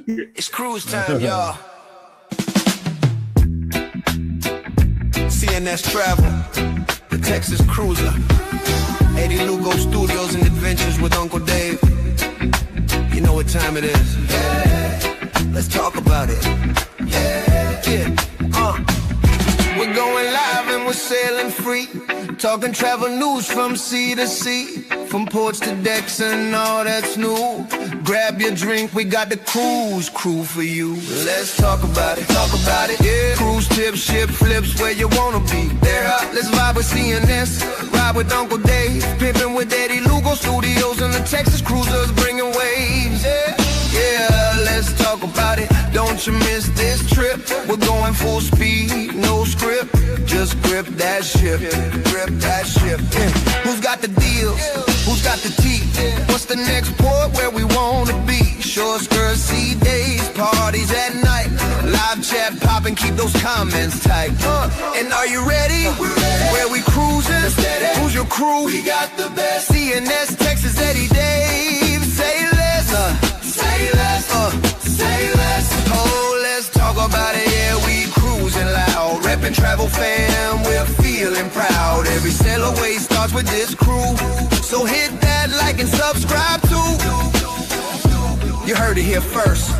It's cruise time, y'all. CNS Travel, the Texas Cruiser. 80 Lugo Studios and Adventures with Uncle Dave. You know what time it is. Yeah, let's talk about it. Yeah. We're going live and we're sailing free, talking travel news from sea to sea, from ports to decks and all that's new. Grab your drink, we got the cruise crew for you. Let's talk about it, yeah. Cruise tips, ship flips, where you wanna be. They're hot, let's vibe with CNS, ride with Uncle Dave, pimping with Eddie Lugo Studios and the Texas Cruisers bringing waves. Yeah, let's talk about it. Don't you miss this trip. We're going full speed, no script. Just grip that ship, Who's got the deals? Who's got the tea? What's the next port where we wanna be? Short skirts, sea days, parties at night. Live chat poppin', keep those comments tight. And are you ready? Where we cruising? Who's your crew? We got the best. CNS, Texas, Eddie Dave. Say less. Say less. Say less. Oh, let's talk about it. Yeah, we cruising loud. Reppin' Travel fam, we're feeling proud. Every sail away starts with this crew. So hit that like and subscribe too. You heard it here first.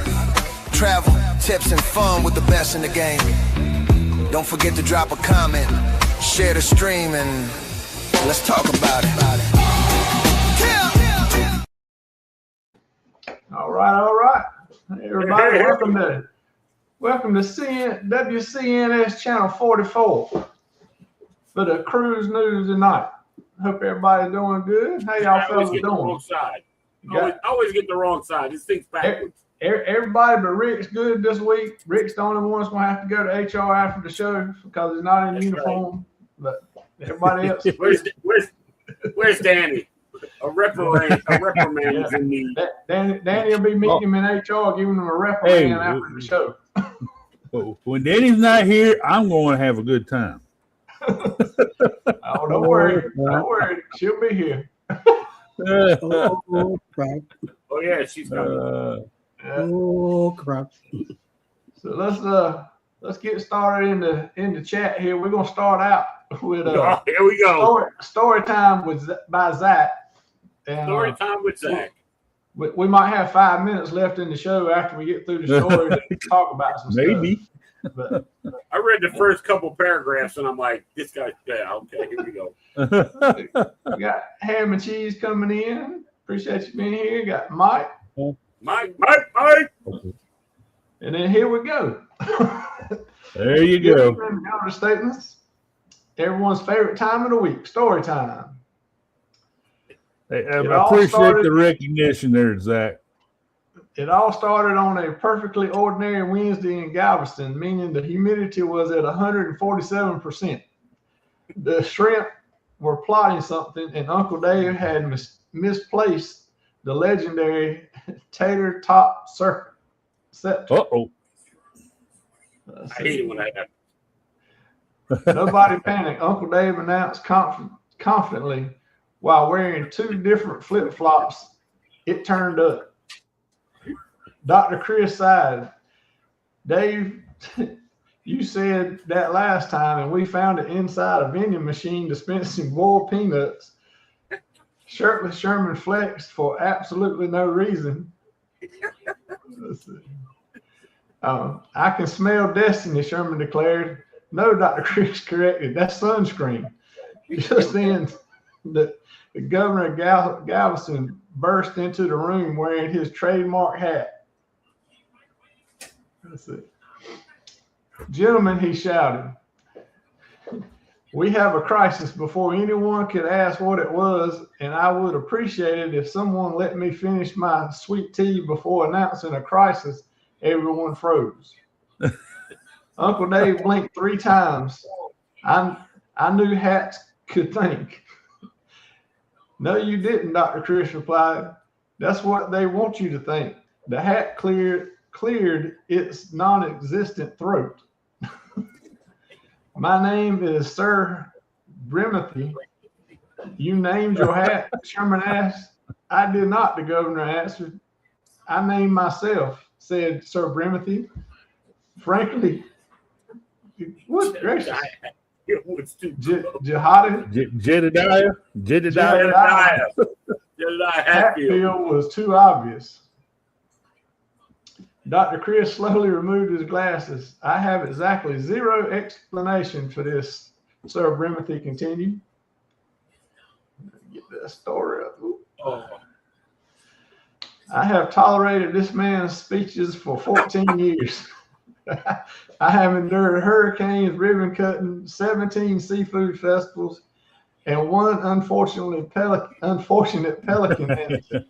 Travel, tips, and fun with the best in the game. Don't forget to drop a comment, share the stream, and let's talk about it. All right. Hey, everybody, welcome to WCNS Channel 44 for the cruise news tonight. Hope everybody's doing good. How y'all fellas doing? The wrong side. Always get the wrong side. This thing's backwards. Everybody but Rick's good this week. Rick's the only one that's going to have to go to HR after the show because he's not in uniform. Right. But everybody else. Where's Danny? A reprimand is in need. Danny will be meeting him in HR, giving him a reprimand after the show. When Danny's not here, I'm going to have a good time. Oh, don't worry. She'll be here. Oh yeah, she's coming. Oh crap! So let's get started in the chat here. We're gonna start out with here we go. Story time by Zach. And, story time with Zach. We might have 5 minutes left in the show after we get through the story to talk about some Maybe. stuff. But I read the first couple paragraphs and I'm like, this guy, yeah, okay, here we go. We got Ham and Cheese coming in. Appreciate you being here. Got Mike. Mike. And then here we go. There you go. Elder statements. Everyone's favorite time of the week, story time. Hey, I appreciate the recognition there, Zach. It all started on a perfectly ordinary Wednesday in Galveston, meaning the humidity was at 147%. The shrimp were plotting something, and Uncle Dave had misplaced the legendary tater top serpent. Uh-oh. I hate it when that happens. Nobody panicked. Uncle Dave announced confidently while wearing 2 different flip-flops, it turned up. Dr. Chris sighed. Dave, you said that last time, and we found it inside a vending machine dispensing boiled peanuts. Shirtless Sherman flexed for absolutely no reason. Let's see. I can smell destiny, Sherman declared. No, Dr. Chris corrected. That's sunscreen. Just then, the governor of Galveston burst into the room wearing his trademark hat. Let's see. Gentlemen, he shouted, we have a crisis before anyone could ask what it was, and I would appreciate it if someone let me finish my sweet tea before announcing a crisis. Everyone froze. Uncle Dave blinked 3 times. I knew hats could think. No, you didn't, Dr. Chris replied. That's what they want you to think. The hat cleared its non-existent throat. My name is Sir Brimothy. You named your hat, Sherman asked. I did not, the governor answered. I named myself. said Sir Brimothy. Frankly, what gracious. It was too Jedediah Hatfield was too obvious. Dr. Chris slowly removed his glasses. I have exactly zero explanation for this, Sir Brimothy continued. Get that story up. Oh. I have tolerated this man's speeches for 14 years. I have endured hurricanes, ribbon cutting, 17 seafood festivals, and one unfortunate pelican incident.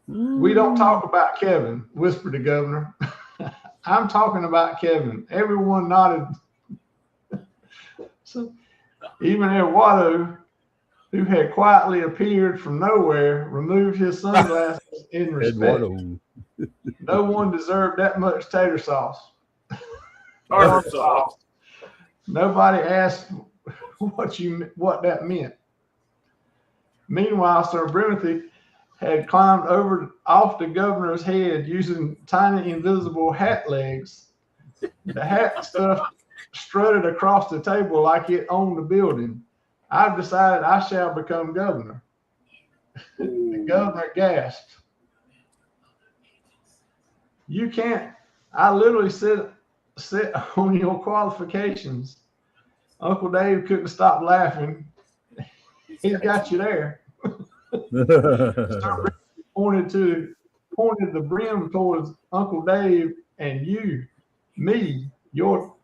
We don't talk about Kevin, whispered the governor. I'm talking about Kevin. Everyone nodded. So even Eduardo, who had quietly appeared from nowhere, removed his sunglasses in respect. No one deserved that much tater sauce. Nobody asked what that meant. Meanwhile, Sir Brimothy had climbed off the governor's head using tiny invisible hat legs. The hat stuff strutted across the table like it owned the building. I've decided I shall become governor. The governor gasped. You can't. I literally sit on your qualifications. Uncle Dave couldn't stop laughing. He's got you there. pointed the brim towards Uncle Dave and you, me, your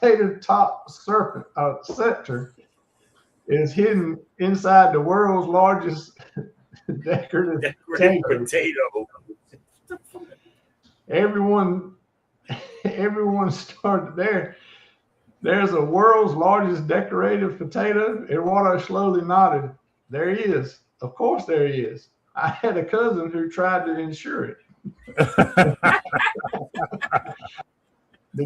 tater top scepter is hidden inside the world's largest decorative potato. Everyone started there. There's a world's largest decorative potato. Eduardo slowly nodded. There he is. Of course there he is. I had a cousin who tried to insure it. The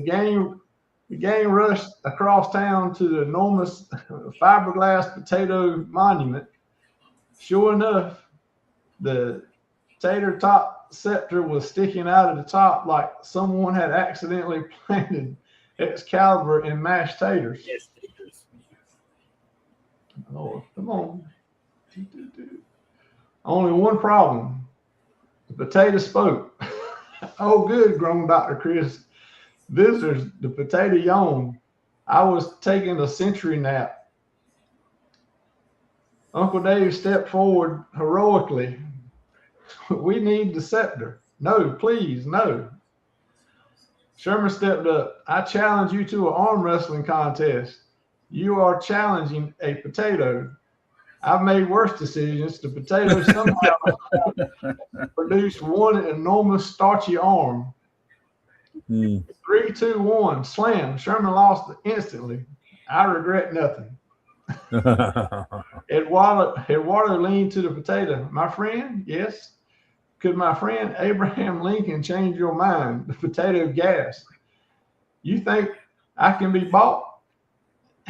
gang rushed across town to the enormous fiberglass potato monument. Sure enough, the tater top scepter was sticking out of the top like someone had accidentally planted Excalibur in mashed taters. Yes, oh, come on. Only one problem. The potato spoke. Oh, good, groaned Dr. Chris. Visitors, the potato yawned. I was taking a century nap. Uncle Dave stepped forward heroically. We need the scepter. No, please, no. Sherman stepped up. I challenge you to an arm wrestling contest. You are challenging a potato. I've made worse decisions. The potato somehow produced one enormous starchy arm. 3, 2, 1, slam. Sherman lost instantly. I regret nothing. Eduardo leaned to the potato. My friend, yes. Could my friend Abraham Lincoln change your mind? The potato gasped. You think I can be bought?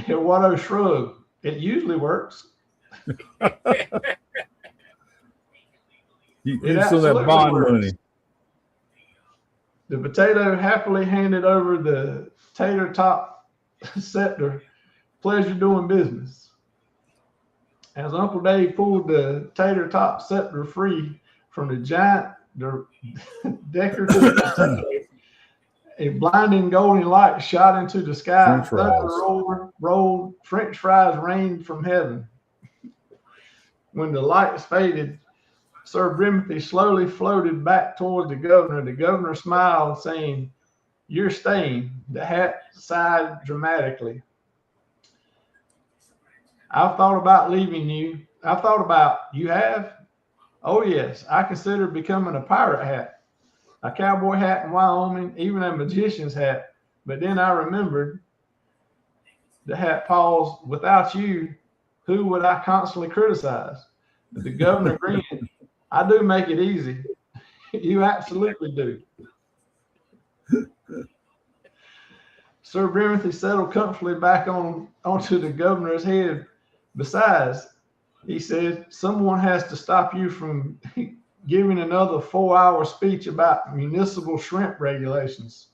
Eduardo shrugged. It usually works. You saw that bond money. The potato happily handed over the tater top scepter. Pleasure doing business. As Uncle Dave pulled the tater top scepter free from the giant decorative potato, a blinding golden light shot into the sky. Thunder rolled. French fries rained from heaven. When the lights faded, Sir Brimothy slowly floated back towards the governor. The governor smiled, saying, "You're staying." The hat sighed dramatically. I've thought about leaving you. You have? Oh, yes. I considered becoming a pirate hat, a cowboy hat in Wyoming, even a magician's hat. But then I remembered. The hat paused. Without you, who would I constantly criticize? But the governor grinned. I do make it easy. You absolutely do. Sir Brimothy settled comfortably back onto the governor's head. Besides, he said, someone has to stop you from giving another 4-hour speech about municipal shrimp regulations.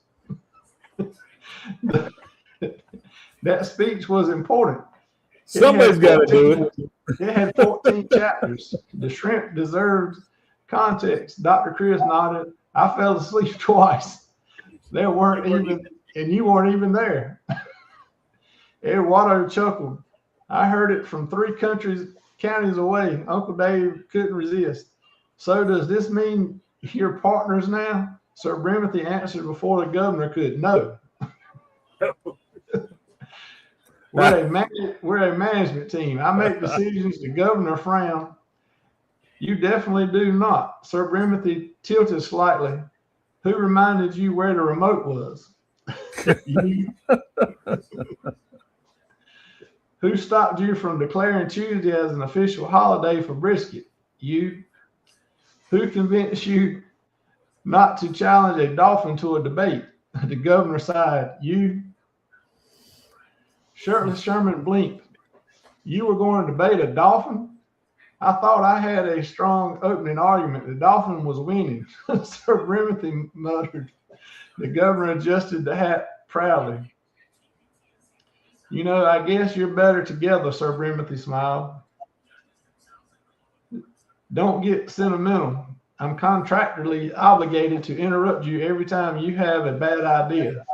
That speech was important. Somebody's got to do it. It had 14 chapters. The shrimp deserved context. Dr. Chris nodded. I fell asleep twice. There weren't even, and you weren't even there. Eduardo chuckled. I heard it from 3 counties away. Uncle Dave couldn't resist. So does this mean you're partners now? Sir Brimothy answered before the governor could. No. We're a management team. I make decisions. The governor frowned. You definitely do not. Sir Brimothy tilted slightly. Who reminded you where the remote was? You. Who stopped you from declaring Tuesday as an official holiday for brisket? You. Who convinced you not to challenge a dolphin to a debate? The governor sighed. You. Shirtless Sherman blinked. You were going to debate a dolphin? I thought I had a strong opening argument. The dolphin was winning. Sir Brimothy muttered. The governor adjusted the hat proudly. You know, I guess you're better together, Sir Brimothy smiled. Don't get sentimental. I'm contractually obligated to interrupt you every time you have a bad idea.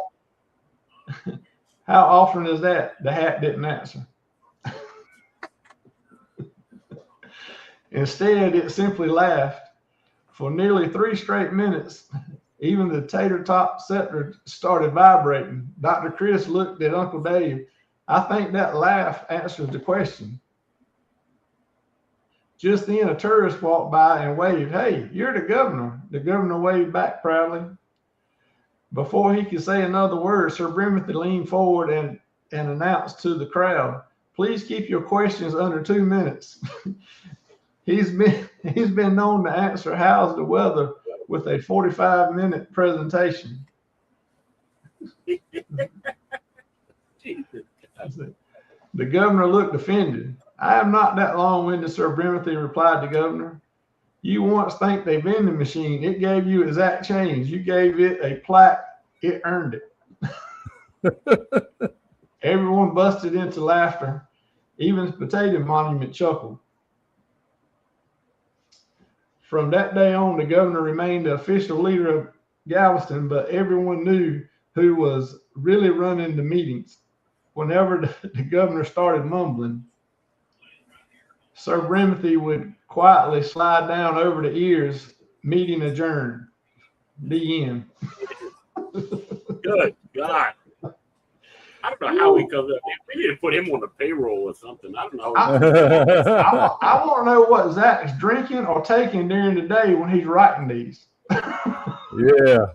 How often is that? The hat didn't answer. Instead, it simply laughed. For nearly 3 straight minutes, even the tater top scepter started vibrating. Dr. Chris looked at Uncle Dave. I think that laugh answers the question. Just then, a tourist walked by and waved. Hey, you're the governor. The governor waved back proudly. Before he could say another word, Sir Brimothy leaned forward and announced to the crowd, please keep your questions under 2 minutes. He's been known to answer how's the weather with a 45-minute presentation. The governor looked offended. I am not that long-winded, Sir Brimothy replied the governor. You once thanked a vending machine. It gave you exact change. You gave it a plaque. It earned it. Everyone busted into laughter. Even the Potato Monument chuckled. From that day on, the governor remained the official leader of Galveston, but everyone knew who was really running the meetings. Whenever the governor started mumbling, Sir Brimothy would quietly slide down over the ears, meeting adjourned. The end. Good God. I don't know how he comes up. We need to put him on the payroll or something. I don't know. I want to know what Zach's drinking or taking during the day when he's writing these. Yeah.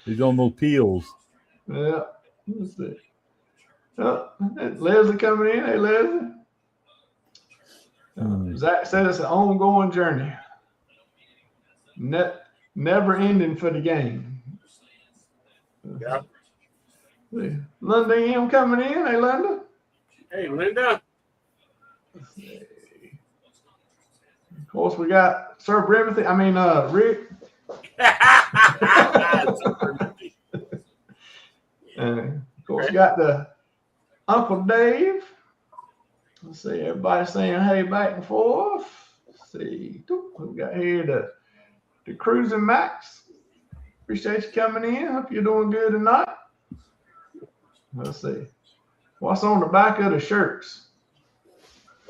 He's on those pills. Yeah. Let's see. Oh, Leslie coming in. Hey, Leslie. Zach said it's an ongoing journey. Never ending for the game. Yeah. Linda M coming in. Hey, Linda. Hey, Linda. Let's see. Of course, we got Sir Brimothy. I mean, Rick. And of course, we got the Uncle Dave. Let's see, everybody saying hey back and forth. Let's see, we got here the Cruising Max. Appreciate you coming in. Hope you're doing good tonight. Let's see. What's on the back of the shirts?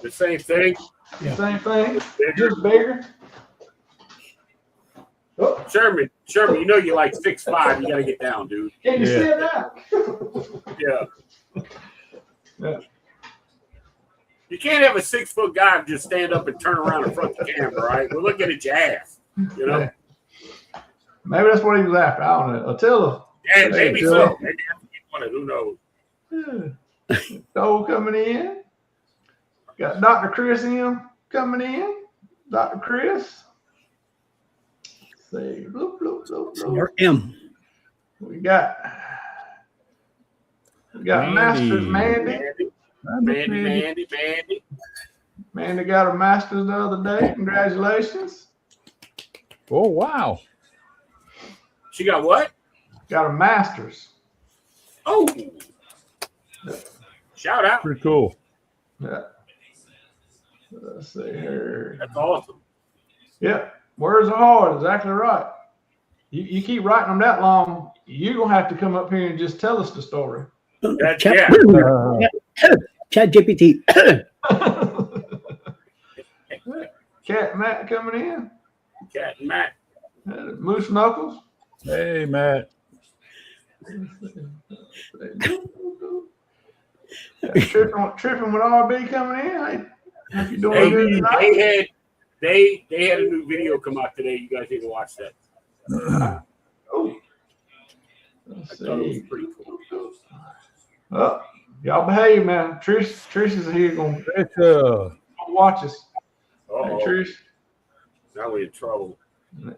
The same thing. The same thing. Bigger. Just bigger. Oh. Sherman, you know you like 6'5". You gotta get down, dude. Can you see that? Yeah. You can't have a 6-foot guy just stand up and turn around in front of the camera, right? We're looking at your ass, you know? Yeah. Maybe that's what he was after. I don't know. Attila. Yeah, maybe so. Maybe that's what he wanted. Who knows? Yeah. Cole coming in. Got Dr. Chris in coming in. Dr. Chris. Let's see. Bloop, bloop, bloop, bloop. Senior M. We got Mandy. Masters Mandy. Mandy. Man, they got a master's the other day. Congratulations. Oh, wow. She got what? Got a master's. Oh. Shout out. Pretty cool. Yeah. Let's see here. That's awesome. Yeah. Words are hard. Exactly right. You keep writing them that long, you're going to have to come up here and just tell us the story. Chat GPT. Cat Matt coming in. Cat and Matt. Moose Knuckles. Hey, Matt. Tripping with RB coming in. Hey, hope you doing good tonight. They had a new video come out today. You guys need to watch that. Oh, I thought it was pretty cool. Oh, y'all behave, man. Trish is here going to watch us. Hey, Trish. Now we're in trouble.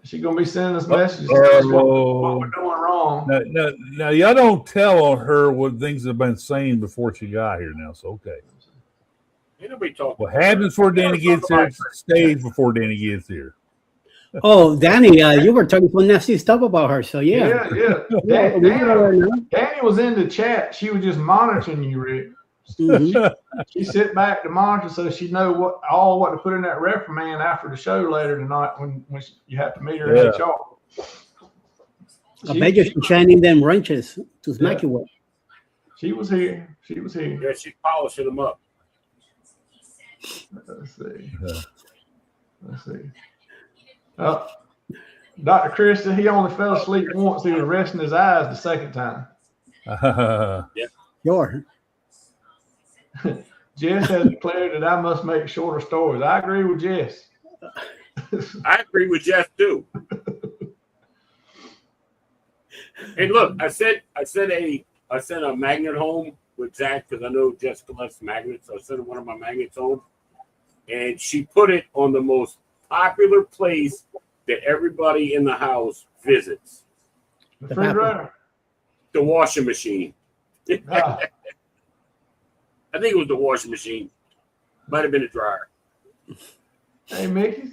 She's going to be sending us messages what we're doing wrong. Now, y'all don't tell on her what things have been saying before she got here now, so okay. Ain't nobody talking. What happens before Danny gets here stays before Danny gets here. Oh, Danny, you were talking some nasty stuff about her, so yeah. Danny was in the chat. She was just monitoring you, Rick. Mm-hmm. She sit back to monitor so she know what to put in that reprimand after the show later tonight when you have to meet her in HR. I bet you're shining them wrenches to smack you with. She was here. Yeah, she's polishing them up. Let's see. Dr. Chris said he only fell asleep once. He was resting his eyes the second time. Yeah. Sure. Jess has declared that I must make shorter stories. I agree with Jess. I agree with Jeff too. Hey, look, I sent a magnet home with Zach because I know Jessica loves magnets. So I sent one of my magnets home, and she put it on the most popular place that everybody in the house visits. The refrigerator. The washing machine. Ah. I think it was the washing machine. Might have been a dryer. Hey, Mickey.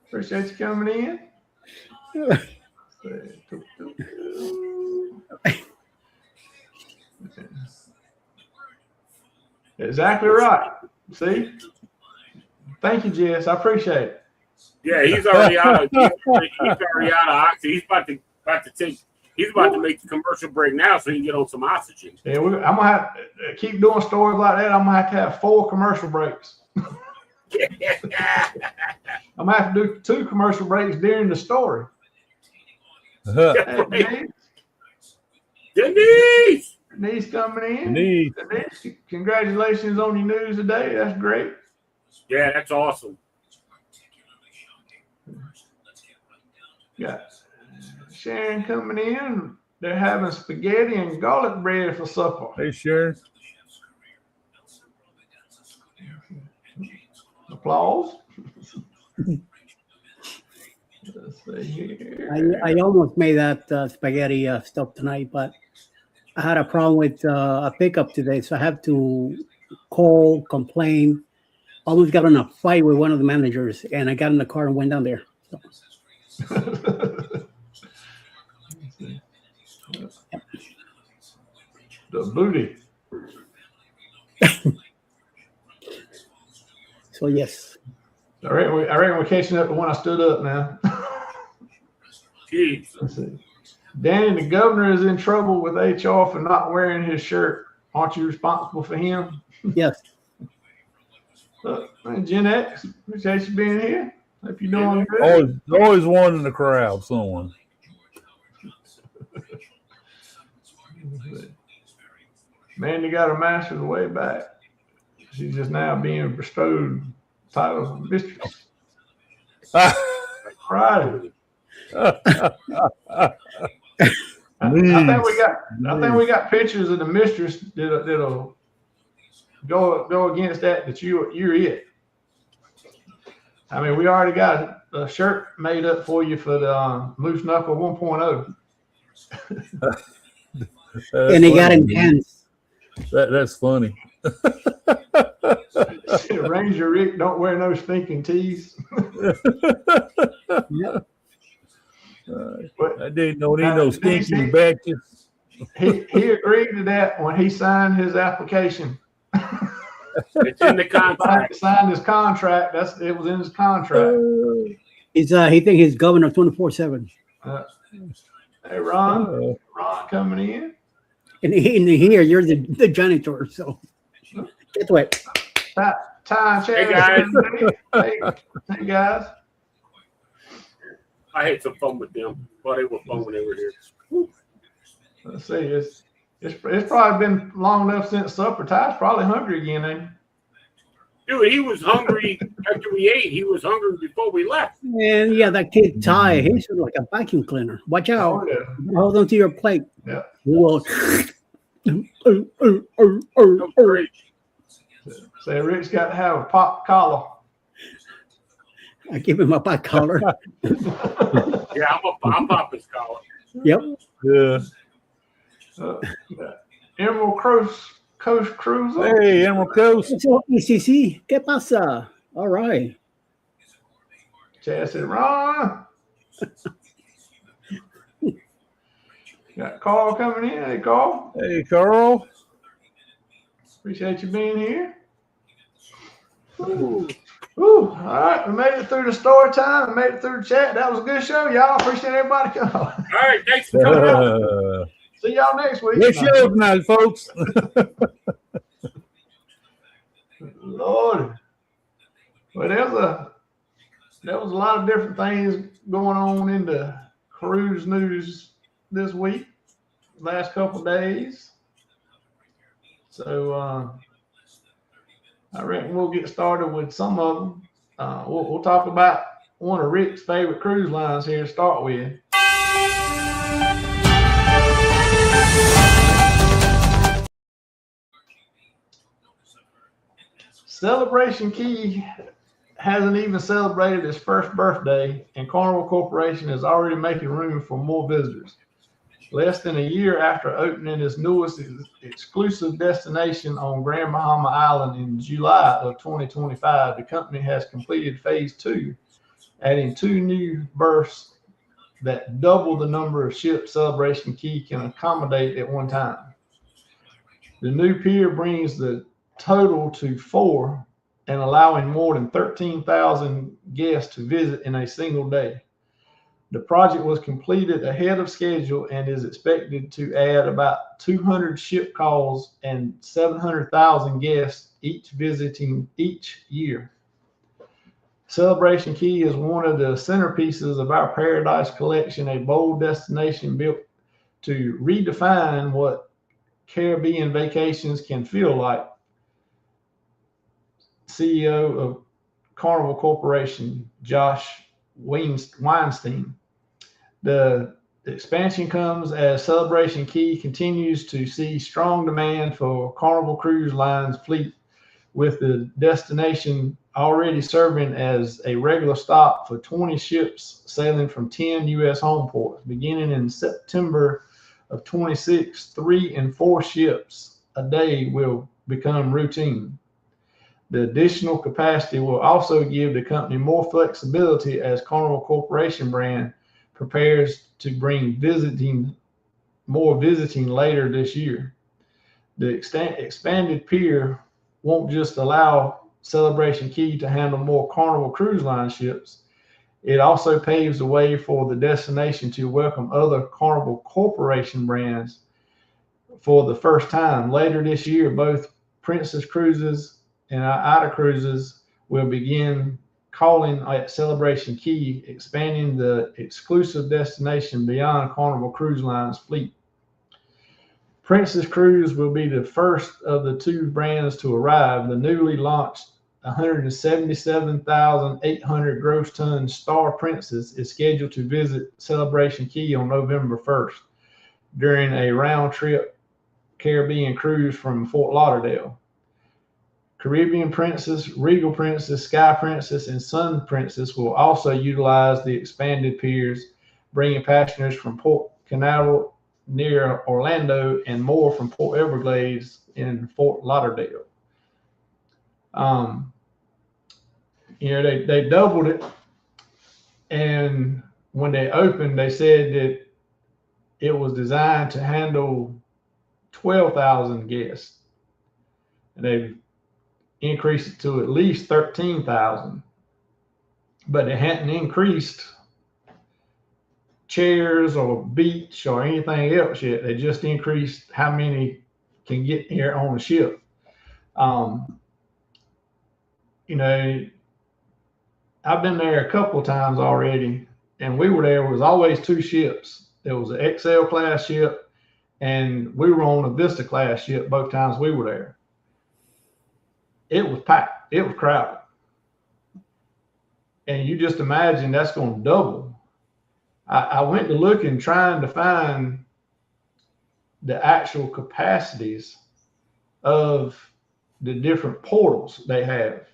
Appreciate you coming in. Exactly right. See? Thank you, Jess. I appreciate it. Yeah, he's already out of oxygen. He's about to make the commercial break now so he can get on some oxygen. Yeah, I'm gonna have to keep doing stories like that. I'm gonna have 4 commercial breaks. I'm gonna have to do 2 commercial breaks during the story. Hey, Denise coming in. Denise, congratulations on your news today. That's great. Yeah, that's awesome. Yeah. Sharon coming in. They're having spaghetti and garlic bread for supper. Hey, Sharon. Applause. Let's see here. I almost made that spaghetti stuff tonight, but I had a problem with a pickup today, so I have to call, complain. Almost got in a fight with one of the managers, and I got in the car and went down there. So. The booty. So yes. I reckon we're catching up to when I stood up now. Jeez. Let's see. Danny, the governor is in trouble with HR for not wearing his shirt. Aren't you responsible for him? Yes. Gen X, appreciate you being here. Hope you're doing good. Always one in the crowd, someone. Mandy got her master's way back. She's just now being bestowed titles of mistress. Right. I think we got pictures of the mistress that'll go against that you're it. I mean, we already got a shirt made up for you for the Moose Knuckle 1.0. And he got intense. That's funny. Ranger Rick don't wear no stinking tees. Yep. I didn't know he no stinky badges. He agreed to that when he signed his application. It's in the contract. Signed his contract. It was in his contract. He think he's governor 24/7. Hey Ron coming in. And in here, you're the janitor. So get wet. Hey guys. Hey guys. I had some fun with them. Thought they were fun when they were here. Let's see. It's probably been long enough since supper. Ty's probably hungry again, ain't he? Dude, he was hungry after we ate. He was hungry before we left. And yeah, that kid Ty, he's like a vacuum cleaner. Watch out. Oh, yeah. Hold on to your plate. Yeah. Whoa. Great. Say Rick's got to have a pop collar. I give him a back collar. Yeah, I'm Papa's collar. Yep. Yeah. Emerald Coast Cruiser. Hey, Emerald Coast. So, ECC, ¿qué pasa? All right. Chad said, Ron. Got Carl coming in. Hey, Carl. Hey, Carl. Appreciate you being here. Ooh, all right, we made it through the story time. We made it through the chat. That was a good show, y'all. Appreciate everybody coming. All right, thanks for coming out. See y'all next week. Good show tonight, folks. Lord. Well, there was a lot of different things going on in the cruise news this week, last couple of days. So I reckon we'll get started with some of them. We'll talk about one of Rick's favorite cruise lines here to start with. Celebration Key hasn't even celebrated its first birthday, and Carnival Corporation is already making room for more visitors. Less than a year after opening its newest exclusive destination on Grand Bahama Island in July of 2025, the company has completed phase 2, adding 2 new berths that double the number of ships Celebration Key can accommodate at one time. The new pier brings the total to 4 and allowing more than 13,000 guests to visit in a single day. The project was completed ahead of schedule and is expected to add about 200 ship calls and 700,000 guests each visiting each year. Celebration Key is one of the centerpieces of our Paradise Collection, a bold destination built to redefine what Caribbean vacations can feel like. CEO of Carnival Corporation, Josh Weinstein. The expansion comes as Celebration Key continues to see strong demand for Carnival Cruise Line's fleet, with the destination already serving as a regular stop for 20 ships sailing from 10 U.S. home ports. Beginning in September of 26, 3 and 4 ships a day will become routine. The additional capacity will also give the company more flexibility as Carnival Corporation brand prepares to bring more visiting later this year. The expanded pier won't just allow Celebration Key to handle more Carnival Cruise Line ships. It also paves the way for the destination to welcome other Carnival Corporation brands for the first time. Later this year, both Princess Cruises and Ida Cruises will begin calling at Celebration Key, expanding the exclusive destination beyond Carnival Cruise Line's fleet. Princess Cruise will be the first of the 2 brands to arrive. The newly launched 177,800 gross ton Star Princess is scheduled to visit Celebration Key on November 1st during a round-trip Caribbean cruise from Fort Lauderdale. Caribbean Princess, Regal Princess, Sky Princess, and Sun Princess will also utilize the expanded piers, bringing passengers from Port Canaveral near Orlando and more from Port Everglades in Fort Lauderdale. They doubled it, and when they opened, they said that it was designed to handle 12,000 guests, and they've increased it to at least 13,000. But they hadn't increased chairs or beach or anything else yet. They just increased how many can get here on the ship. I've been there a couple of times already, and we were there. It was always two ships. There was an XL class ship, and we were on a Vista class ship both times we were there. It was packed. It was crowded. And you just imagine that's going to double. I went to look and trying to find the actual capacities of the different portals they have.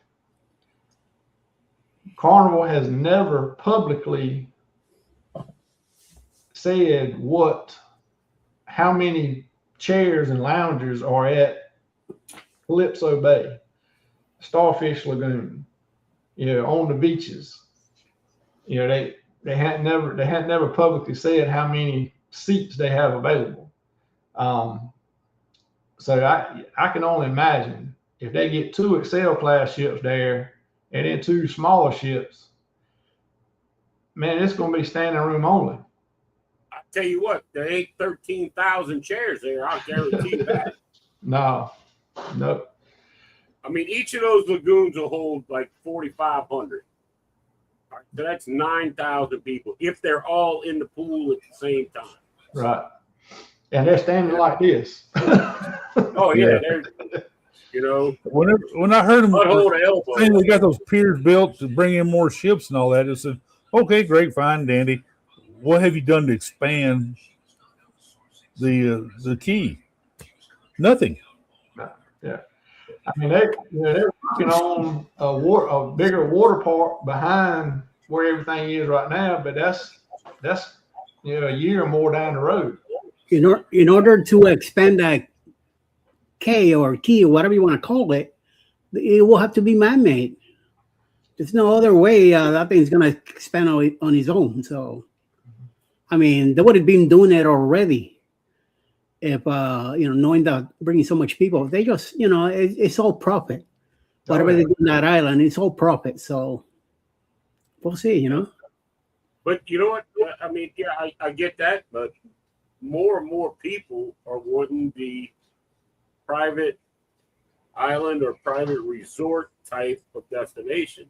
Carnival has never publicly said how many chairs and loungers are at Calypso Bay, Starfish Lagoon, on the beaches. They had never publicly said how many seats they have available. So I can only imagine if they get two Excel class ships there and then two smaller ships, man, it's going to be standing room only. I tell you what, there ain't 13,000 chairs there. I'll guarantee you that. No. I mean, each of those lagoons will hold like 4,500. Right, so that's 9,000 people if they're all in the pool at the same time. Right. And they're standing like this. Oh, yeah. They're, when I heard them saying they got those piers built to bring in more ships and all that, I said, okay, great, fine, dandy. What have you done to expand the key? Nothing. Yeah. I mean, they're working on a bigger water park behind where everything is right now, but that's a year or more down the road. In order to expand that K or key or whatever you want to call it, it will have to be man-made. There's no other way that thing's going to expand on its own. So, I mean, they would have been doing it already. If knowing that bringing so much people, they just it's all profit. Whatever they do in that island, it's all profit. So we'll see. But you know what? I mean, yeah, I get that, but more and more people are wanting the private island or private resort type of destination.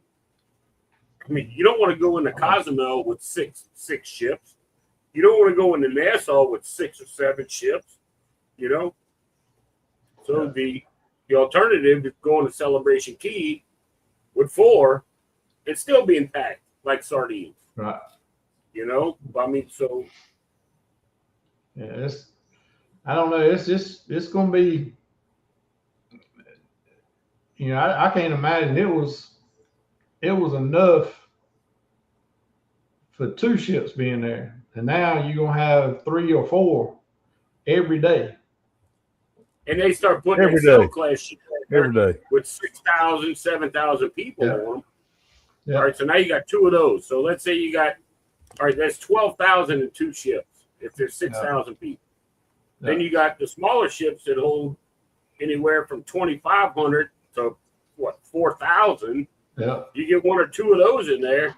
I mean, you don't want to go into Cozumel with six ships. You don't want to go into Nassau with 6 or 7 ships. So the alternative is going to Celebration Key with 4, it's still being packed like sardines. Right. I mean, so. Yeah, I don't know. It's going to be, I can't imagine it was enough for 2 ships being there. And now you're going to have 3 or 4 every day. And they start putting every Excel day. Class ships Every day with 6,000, 7,000 people on them. Yeah. All right, so now you got 2 of those. So let's say you got, all right, that's 12,000 in 2 ships if there's 6,000 people. Yeah. Then you got the smaller ships that hold anywhere from 2,500 to 4,000. Yeah. You get 1 or 2 of those in there,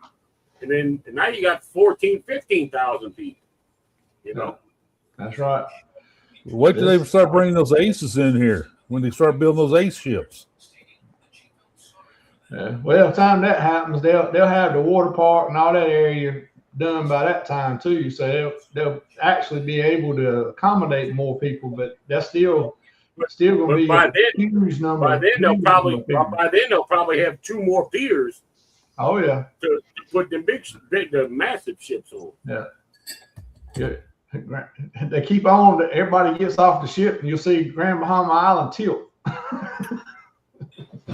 and now you got 14,000, 15,000 people. That's right. Wait till they start bringing those aces in here when they start building those ace ships. Yeah. Well, time that happens, they'll have the water park and all that area done by that time too. So they'll actually be able to accommodate more people, but that's still going to be a huge number. By then they'll probably have 2 more piers. Oh yeah. To put the massive ships on. Yeah. Good. They keep on. Everybody gets off the ship, and you'll see Grand Bahama Island tilt.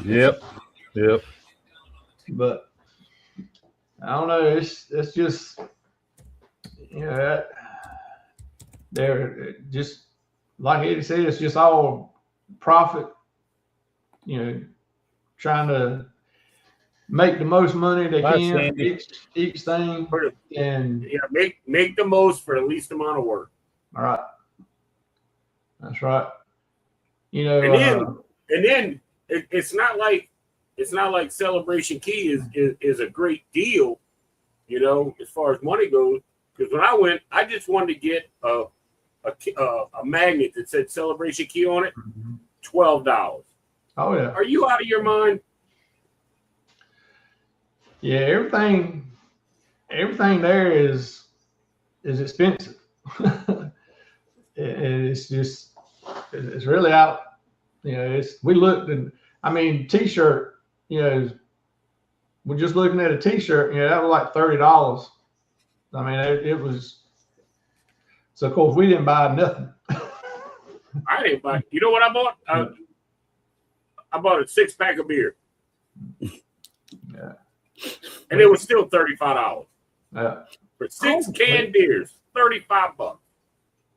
Yep. But I don't know. It's just they're just like Eddie said. It's just all profit. trying to make the most money they Bye, can Sandy. each thing, and make the most for the least amount of work. All right, that's right. You know, and then it's not like Celebration Key is a great deal, you know, as far as money goes. Because when I went, I just wanted to get a magnet that said Celebration Key on it, $12. Oh yeah. Are you out of your mind? Yeah, everything there is expensive. It's just, it's really out. You know, we looked, and I mean, t-shirt, you know, we're just looking at a t-shirt, you know, that was like $30. I mean, it was, so of course we didn't buy nothing. I didn't buy, you know what I bought? I bought a 6-pack of beer. Yeah. And it was still $35. Yeah. For 6 canned beers, $35.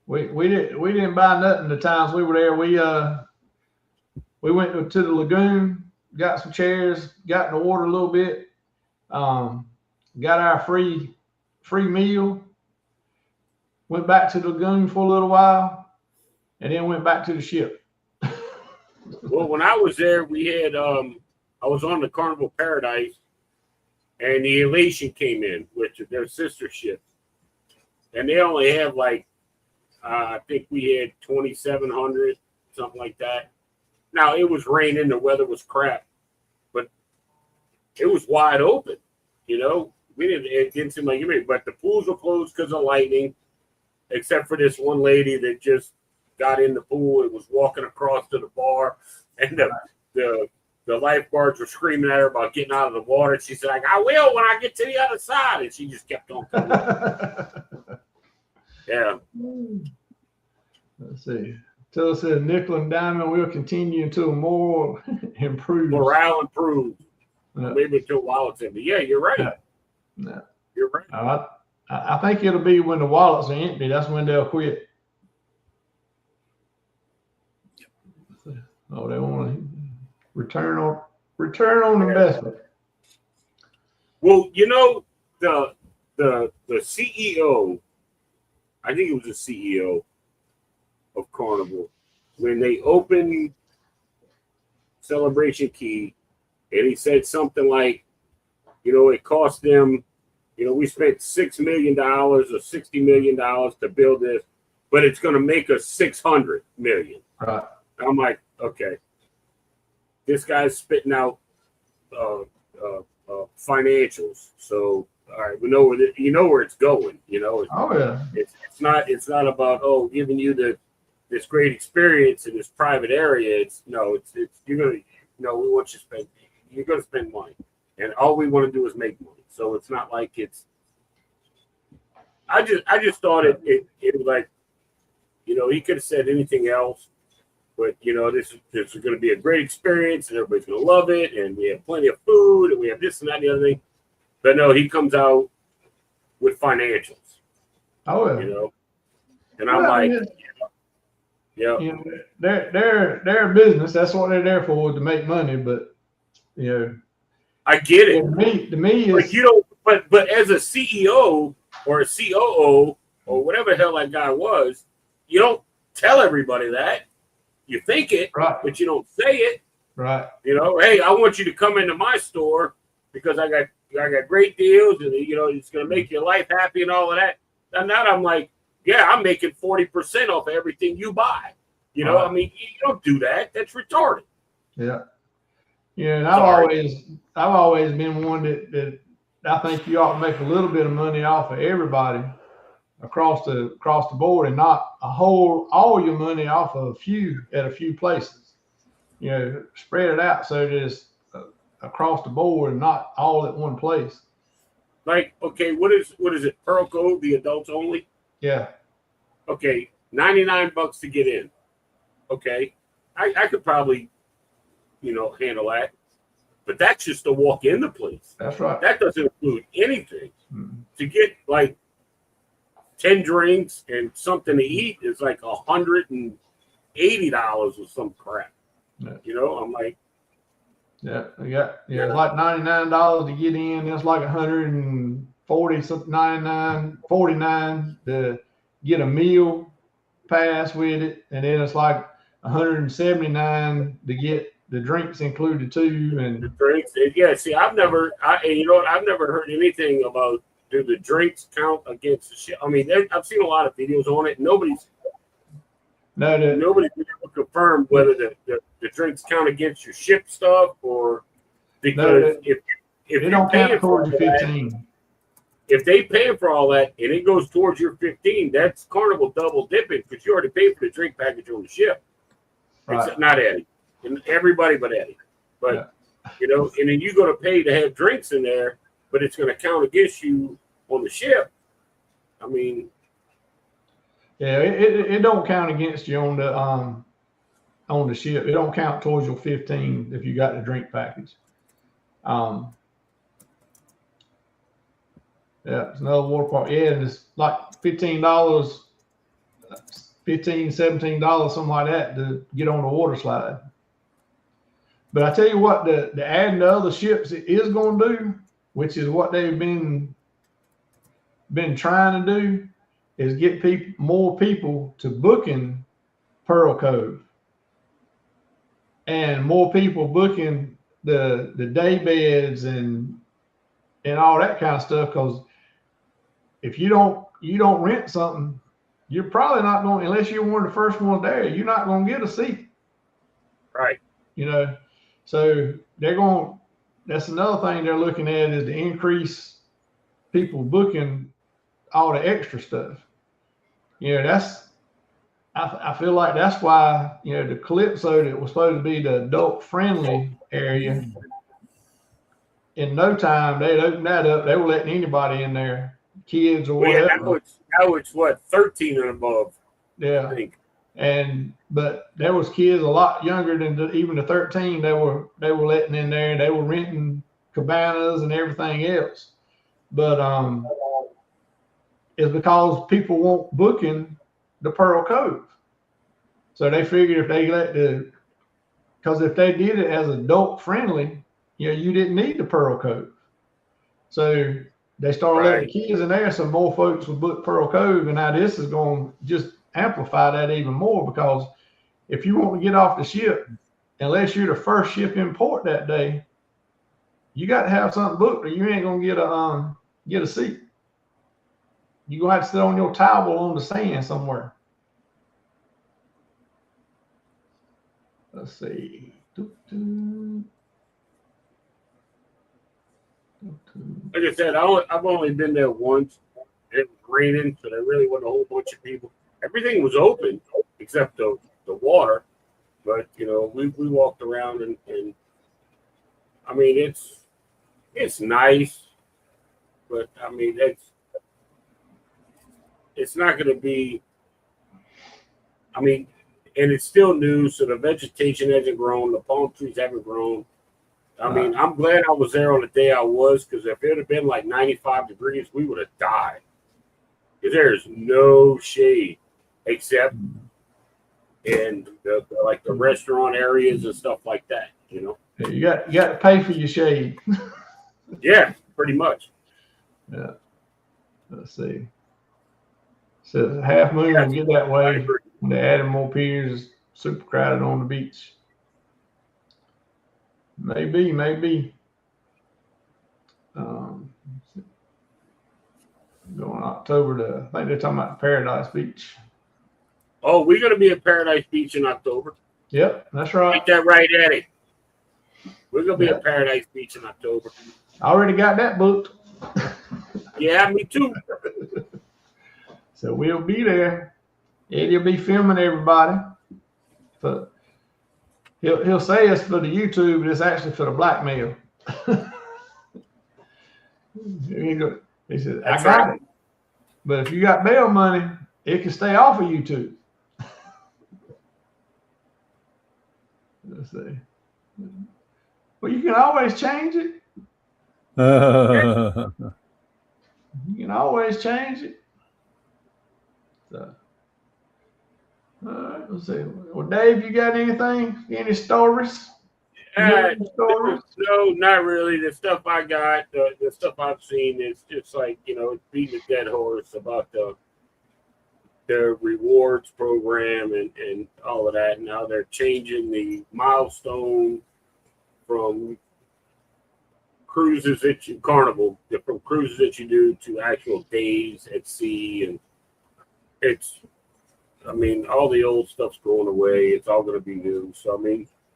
We didn't buy nothing the times we were there. We went to the lagoon, got some chairs, got in the water a little bit, got our free meal, went back to the lagoon for a little while, and then went back to the ship. Well, when I was there, we had I was on the Carnival Paradise, and the Elation came in, which is their sister ship, and they only have like I think we had 2,700, something like that. Now it was raining, the weather was crap, but it was wide open. You know, it didn't seem like it, but the pools were closed because of lightning, except for this one lady that just got in the pool and was walking across to the bar, and the lifeguards were screaming at her about getting out of the water. She said, like, I will when I get to the other side, and she just kept on coming. Yeah. Let's see. Tell us that nickel and diamond will continue until more improves. Morale improves. Maybe until wallets empty. Yeah, you're right. Yeah. You're right. I think it'll be when the wallets are empty. That's when they'll quit. Oh, they want to return on investment. Well, you know, the CEO, I think it was the CEO of Carnival, when they opened Celebration Key, and he said something like, you know, it cost them, you know, we spent $6 million or $60 million to build this, but it's going to make us $600 million. Right. I'm like, okay, this guy's spitting out financials, so all right, we know where it's going. You know, oh yeah, it's not about giving you this great experience in this private area. It's you're gonna we want you to spend. You're gonna spend money, and all we want to do is make money. So it's not like it's. I just thought it was like, you know, he could have said anything else, but you know, this is going to be a great experience, and everybody's going to love it, and we have plenty of food, and we have this and that and the other thing. But no, he comes out with financials. Oh yeah. You know, and I'm like, yeah. You know, they're a business. That's what they're there for, to make money. But you know, I get it. To me, is, but you know, but as a CEO or a COO or whatever the hell that guy was, you don't tell everybody that. You think it, right, but you don't say it. Right. You know, hey, I want you to come into my store because I got great deals, and you know, it's going to make your life happy and all of that. And now I'm like, yeah, I'm making 40% off of everything you buy. You know, I mean, you don't do that. That's retarded. Yeah. Yeah, and I've always been one that I think you ought to make a little bit of money off of everybody across the board, and not all your money off of a few places. You know, spread it out so it is across the board and not all at one place. Like, okay, what is it? Pearl Cove, the adults only? Yeah. Okay, $99 to get in. Okay, I could probably, you know, handle that. But that's just to walk in the place. That's right. That doesn't include anything. To get like 10 drinks and something to eat is like $180 or some crap. Yeah. You know, I'm like, Yeah, it's like $99 to get in. It's like 140 something, 49 to get a meal pass with it, and then it's like 179 to get the drinks included too. And the drinks, yeah. See, I've never heard anything about do the drinks count against the ship. I mean, I've seen a lot of videos on it. Nobody's been able to confirm whether the drinks count against your ship stuff or because if they don't count towards your 15. If they pay for all that and it goes towards your 15, that's Carnival double dipping because you already paid for the drink package on the ship. Right. Except not Eddie. And everybody but Eddie. But and then you're gonna pay to have drinks in there, but it's gonna count against you on the ship. I mean, yeah, it don't count against you on the ship. It don't count towards your 15 if you got the drink package. Yeah, it's another water park. Yeah, and it's like $15, $17, something like that to get on the water slide. But I tell you what, the adding the other ships is going to do, which is what they've been trying to do, is get more people to booking Pearl Cove, and more people booking the day beds and all that kind of stuff. Because if you don't rent something, you're probably not going, unless you're one of the first ones there, you're not going to get a seat. right. So that's another thing they're looking at is to increase people booking all the extra stuff. I feel like that's why, the Calypso that was supposed to be the adult friendly area, in no time they'd opened that up. They were letting anybody in there, kids or whatever. Now it's what, 13 and above. Yeah. I think. But there was kids a lot younger than even the 13 they were letting in there, and they were renting cabanas and everything else. But it's because people won't booking the Pearl Cove. So they figured if they because if they did it as adult friendly, you didn't need the Pearl Cove. So they started letting kids in there, so more folks would book Pearl Cove, and now this is going to just amplify that even more, because if you want to get off the ship, unless you're the first ship in port that day, you got to have something booked, or you ain't going to get a seat. You're going to have to sit on your towel on the sand somewhere. Let's see. Like I said, I've only been there once. It was raining, so there really wasn't a whole bunch of people. Everything was open except the water. But, we walked around and I mean, it's nice, but I mean, it's not going to be, I mean, and it's still new, so the vegetation hasn't grown, the palm trees haven't grown. I mean, I'm glad I was there on the day I was, because if it had been like 95 degrees, we would have died. Because there's no shade except in the restaurant areas and stuff like that, You got to pay for your shade. Yeah, pretty much. Yeah. Let's see. So Half Moon will get that way when they added more piers. Super crowded on the beach. Maybe. Going October to, I think they're talking about Paradise Beach. Oh, we're going to be at Paradise Beach in October. Yep, that's right. Get that right, Eddie. We're going to be at Paradise Beach in October. I already got that booked. Yeah, me too. So we'll be there. Eddie will be filming everybody. But he'll say it's for the YouTube, but it's actually for the blackmail. He said, I got it. But if you got bail money, it can stay off of YouTube. Let's see. Well, you can always change it. You can always change it. So, all right, let's see. Well, Dave, you got anything? Any stories? stories? No, not really. The stuff I got, the stuff I've seen is just like, beating a dead horse about the rewards program and all of that. Now they're changing the milestone from cruises that you from cruises that you do to actual days at sea, and all the old stuff's going away. It's all going to be new. So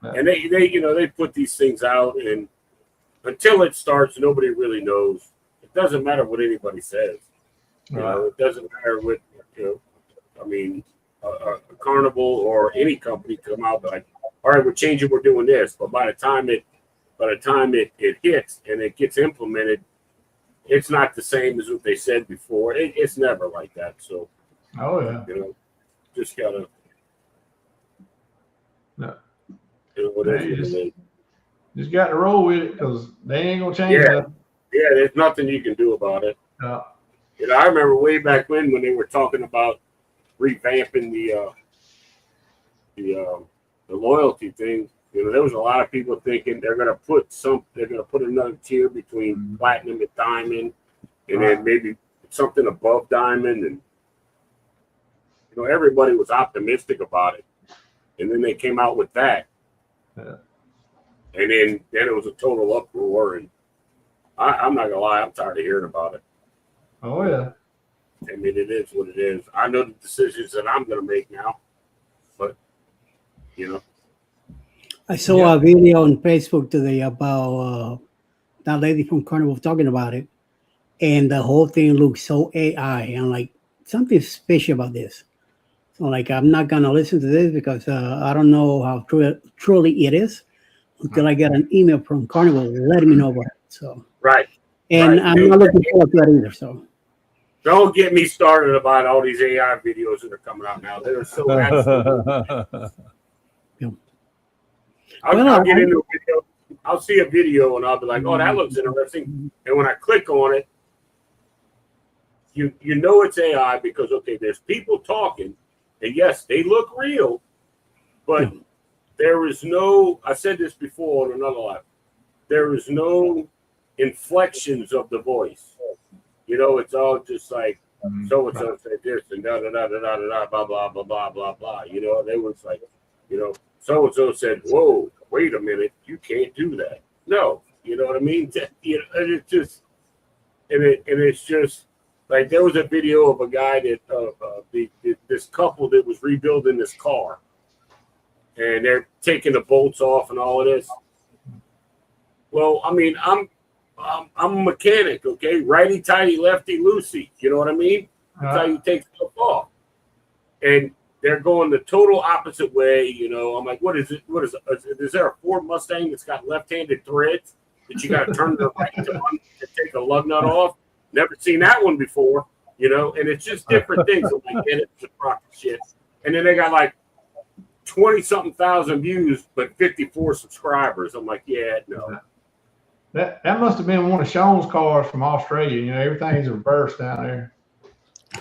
and they put these things out, and until it starts, nobody really knows. It doesn't matter what anybody says. It doesn't matter what a Carnival or any company come out like, all right, we're changing, we're doing this, but by the time it hits and it gets implemented, it's not the same as what they said before. It's never like that. So, just gotta. No. Just got to roll with it because they ain't gonna change that. Yeah, there's nothing you can do about it. I remember way back when they were talking about revamping the loyalty thing. There was a lot of people thinking they're gonna put another tier between platinum and diamond, and then maybe something above diamond, and everybody was optimistic about it, and then they came out with that, and then it was a total uproar, and I'm not gonna lie, I'm tired of hearing about it. Oh yeah. It is what it is. I know the decisions that I'm gonna make now, but I saw a video on Facebook today about that lady from Carnival talking about it, and the whole thing looks so AI. I'm like, something special about this. So I'm not gonna listen to this because I don't know how truly it is until I get an email from Carnival letting me know about it. So right, and I'm not looking forward to that either. So don't get me started about all these AI videos that are coming out now. They're so absolutely. I'll get into a video. I'll see a video and I'll be like, "Oh, that looks interesting." And when I click on it, you know it's AI because there's people talking, and yes, they look real, but there is no. I said this before on another live. There is no inflections of the voice. It's all just like so and so said this and da da da da da da blah blah blah blah blah blah. They was like, so and so said, "Whoa, wait a minute, you can't do that." No, you know what I mean? And it's just, it's just like there was a video of a guy that this couple that was rebuilding this car, and they're taking the bolts off and all of this. Well, I'm a mechanic, okay? Righty tighty, lefty loosey. You know what I mean? That's how you take stuff off. And they're going the total opposite way. I'm like, what is it? What is it? Is there a Ford Mustang that's got left-handed threads that you got to turn the right to take a lug nut off? Never seen that one before, And it's just different things. I'm like, it's a crock of shit. And then they got like 20-something thousand views, but 54 subscribers. I'm like, yeah, no. That must have been one of Sean's cars from Australia. Everything's reversed down there.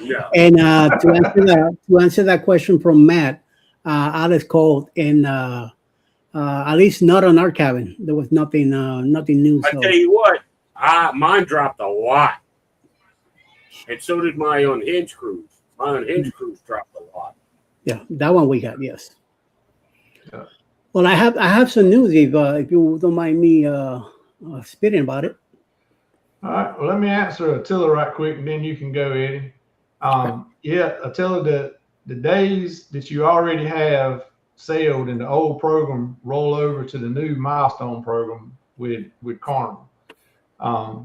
Yeah. And to answer that question from Matt, Alex called, and at least not on our cabin. There was nothing new. I tell you what, mine dropped a lot, and so did my unhinged cruise. My unhinged cruise dropped a lot. Yeah, that one we got. Yes. Yeah. Well, I have some news if you don't mind me spitting about it. All right. Well, let me answer Attila right quick, and then you can go, Eddie. Attila, the days that you already have sailed in the old program roll over to the new milestone program with Carnival.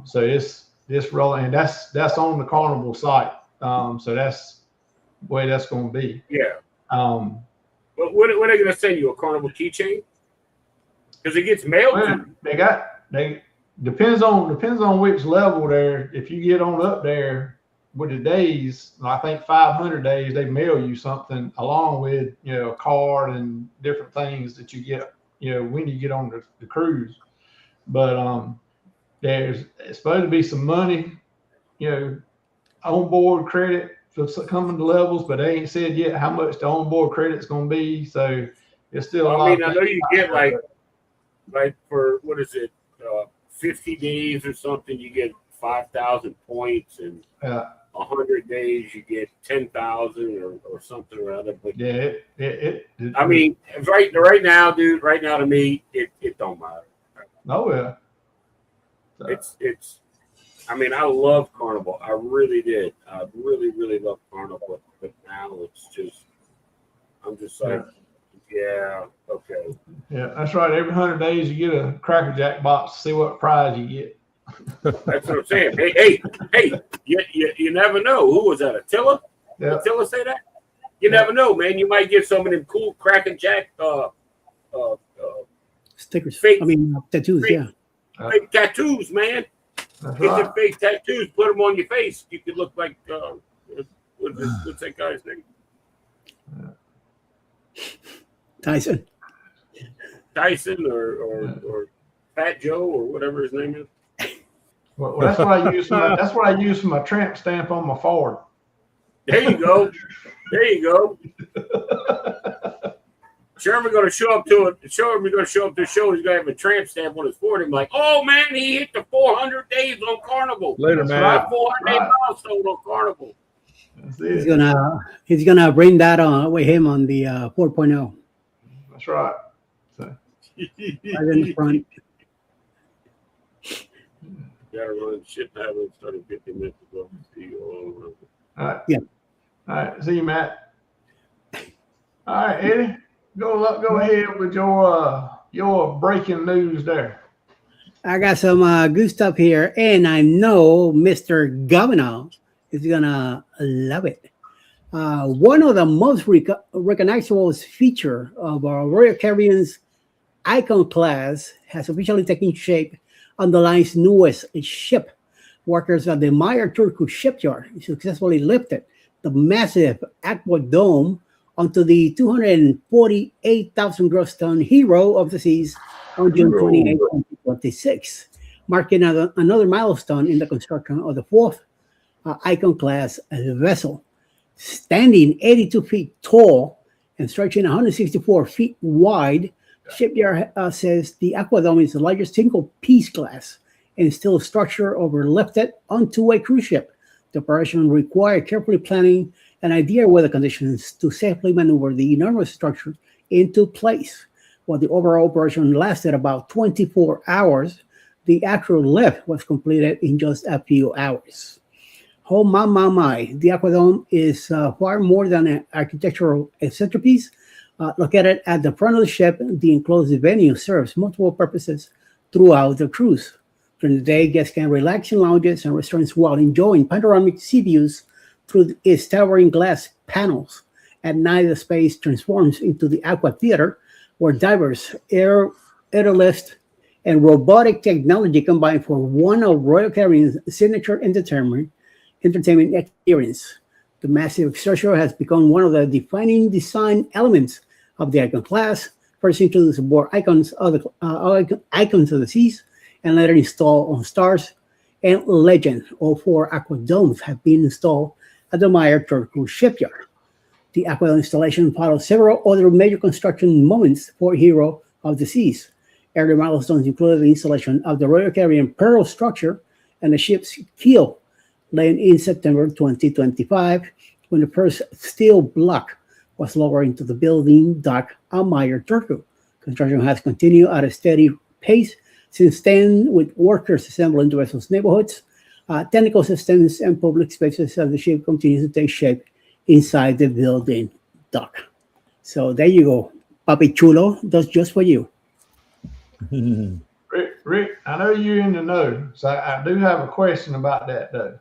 So this rolling, and that's on the Carnival site. So that's the way that's going to be. Yeah. But what are they going to send you, a Carnival keychain? Because it gets mailed. Well, they depends on which level there. If you get on up there with the days, I think 500 days, they mail you something along with a card and different things that you get when you get on the cruise. But there's supposed to be some money, onboard credit for coming to levels, but they ain't said yet how much the onboard credit's going to be. So it's still. I know you get like like for what is it, 50 days or something, you get 5,000 points, and 100 days you get 10,000 or something or other. But yeah, I mean, right now, dude, right now to me, it don't matter. Oh yeah. It's. I mean, I love Carnival. I really did. I really, really love Carnival. But now it's just, I'm just like, yeah, okay. Yeah, that's right. Every 100 days you get a Cracker Jack box to see what prize you get. That's what I'm saying. Hey, you never know. Who was that? Attila? Yeah. Attila say that? You never know, man. You might get some of them cool Cracker Jack stickers. Fake, tattoos. Fake tattoos, man. That's Get right. your fake tattoos, put them on your face. You could look like what's that guy's name? Tyson or Fat Joe or whatever his name is. Well, that's what I use. That's what I use for my tramp stamp on my Ford. There you go. Sherman going to show up to a show. He's going to have a tramp stamp on his Ford. I'm like, oh man, he hit the 400 days on Carnival. Later, That's man. right, 400 day milestone on Carnival. He's gonna bring that on with him on the 4.0. That's right. So. Right in the front. Gotta run shit. I haven't started 50 minutes ago. See you all. All right. Yeah. All right. See you, Matt. All right, Eddie. Go ahead with your breaking news there. I got some good stuff here, and I know Mr. Governor is gonna love it. One of the most recognizable feature of our Royal Caribbean's Icon class has officially taken shape on the line's newest ship. Workers at the Meyer Turku shipyard successfully lifted the massive Aqua Dome onto the 248,000 gross ton Hero of the Seas on June 28, 2026, marking another milestone in the construction of the fourth Icon class vessel. Standing 82 feet tall and stretching 164 feet wide, shipyard says the Aqua Dome is the largest single-piece class and steel structure overlifted onto a cruise ship. The operation required carefully planning and ideal weather conditions to safely maneuver the enormous structure into place. While the overall operation lasted about 24 hours, the actual lift was completed in just a few hours. Oh my. The Aqua Dome is far more than an architectural centerpiece. Located at the front of the ship, the enclosed venue serves multiple purposes throughout the cruise. During the day, guests can relax in lounges and restaurants while enjoying panoramic sea views through its towering glass panels. At night, the space transforms into the Aqua Theater, where divers, airlift, and robotic technology combine for one of Royal Caribbean's signature entertainment experience. The massive structure has become one of the defining design elements of the Icon class, first introduced aboard Icons of the Seas, and later installed on Stars and Legend. All four Aqua Domes have been installed at the Meyer Turku shipyard. The Aqua installation follows several other major construction moments for Hero of the Seas. Early milestones included the installation of the Royal Caribbean Pearl structure and the ship's keel, laid in September 2025, when the first steel block was lowered into the building dock on Meyer Turku. Construction has continued at a steady pace since then, with workers assembling the vessel's neighborhoods, technical systems, and public spaces as the ship continues to take shape inside the building dock. So there you go. Papi Chulo does just for you. Rick, I know you're in the know, so I do have a question about that though.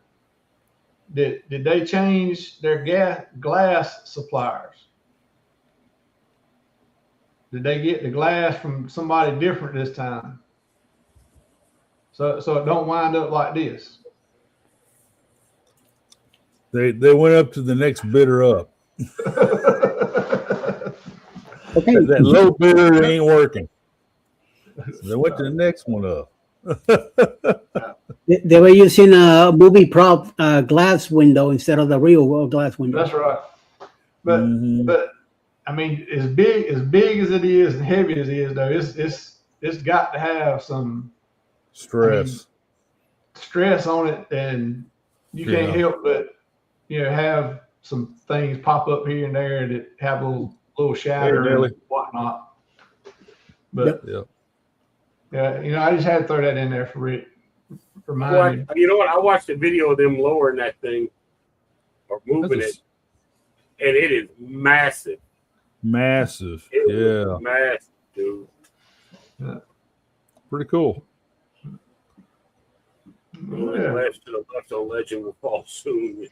Did they change their glass suppliers? Did they get the glass from somebody different this time? So it don't wind up like this. They went up to the next bidder up. Okay. That low bidder ain't working. So they went to the next one up. They were using a movie prop glass window instead of the real glass window. That's right. But I mean, as big as it is and heavy as it is, though, it's got to have some stress on it, and you can't help but have some things pop up here and there that have a little shatter and whatnot. But yeah, I just had to throw that in there for Rick. You know what? I watched a video of them lowering that thing or moving it, and it is massive. Massive, massive, dude. Yeah, pretty cool. Last to the left on legend will fall soon.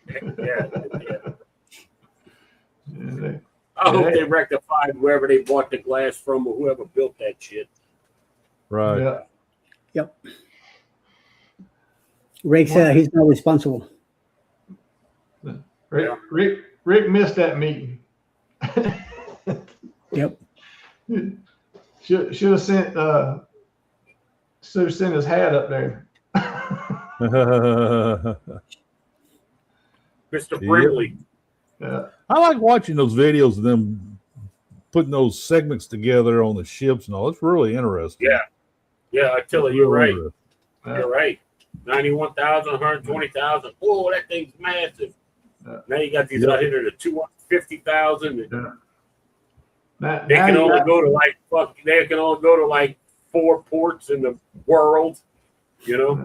I hope they rectified wherever they bought the glass from or whoever built that shit. Right. Yeah. Yep. Rick said he's not responsible. Rick missed that meeting. Yep. Should have sent his hat up there. Mr. Brimley. Yeah. I like watching those videos of them putting those segments together on the ships and all. It's really interesting. Yeah, I tell you, you're right. You're right. 91,000, 120,000. Oh, that thing's massive. Now you got these out here that are 250,000. They can only go to like 4 ports in the world, you know.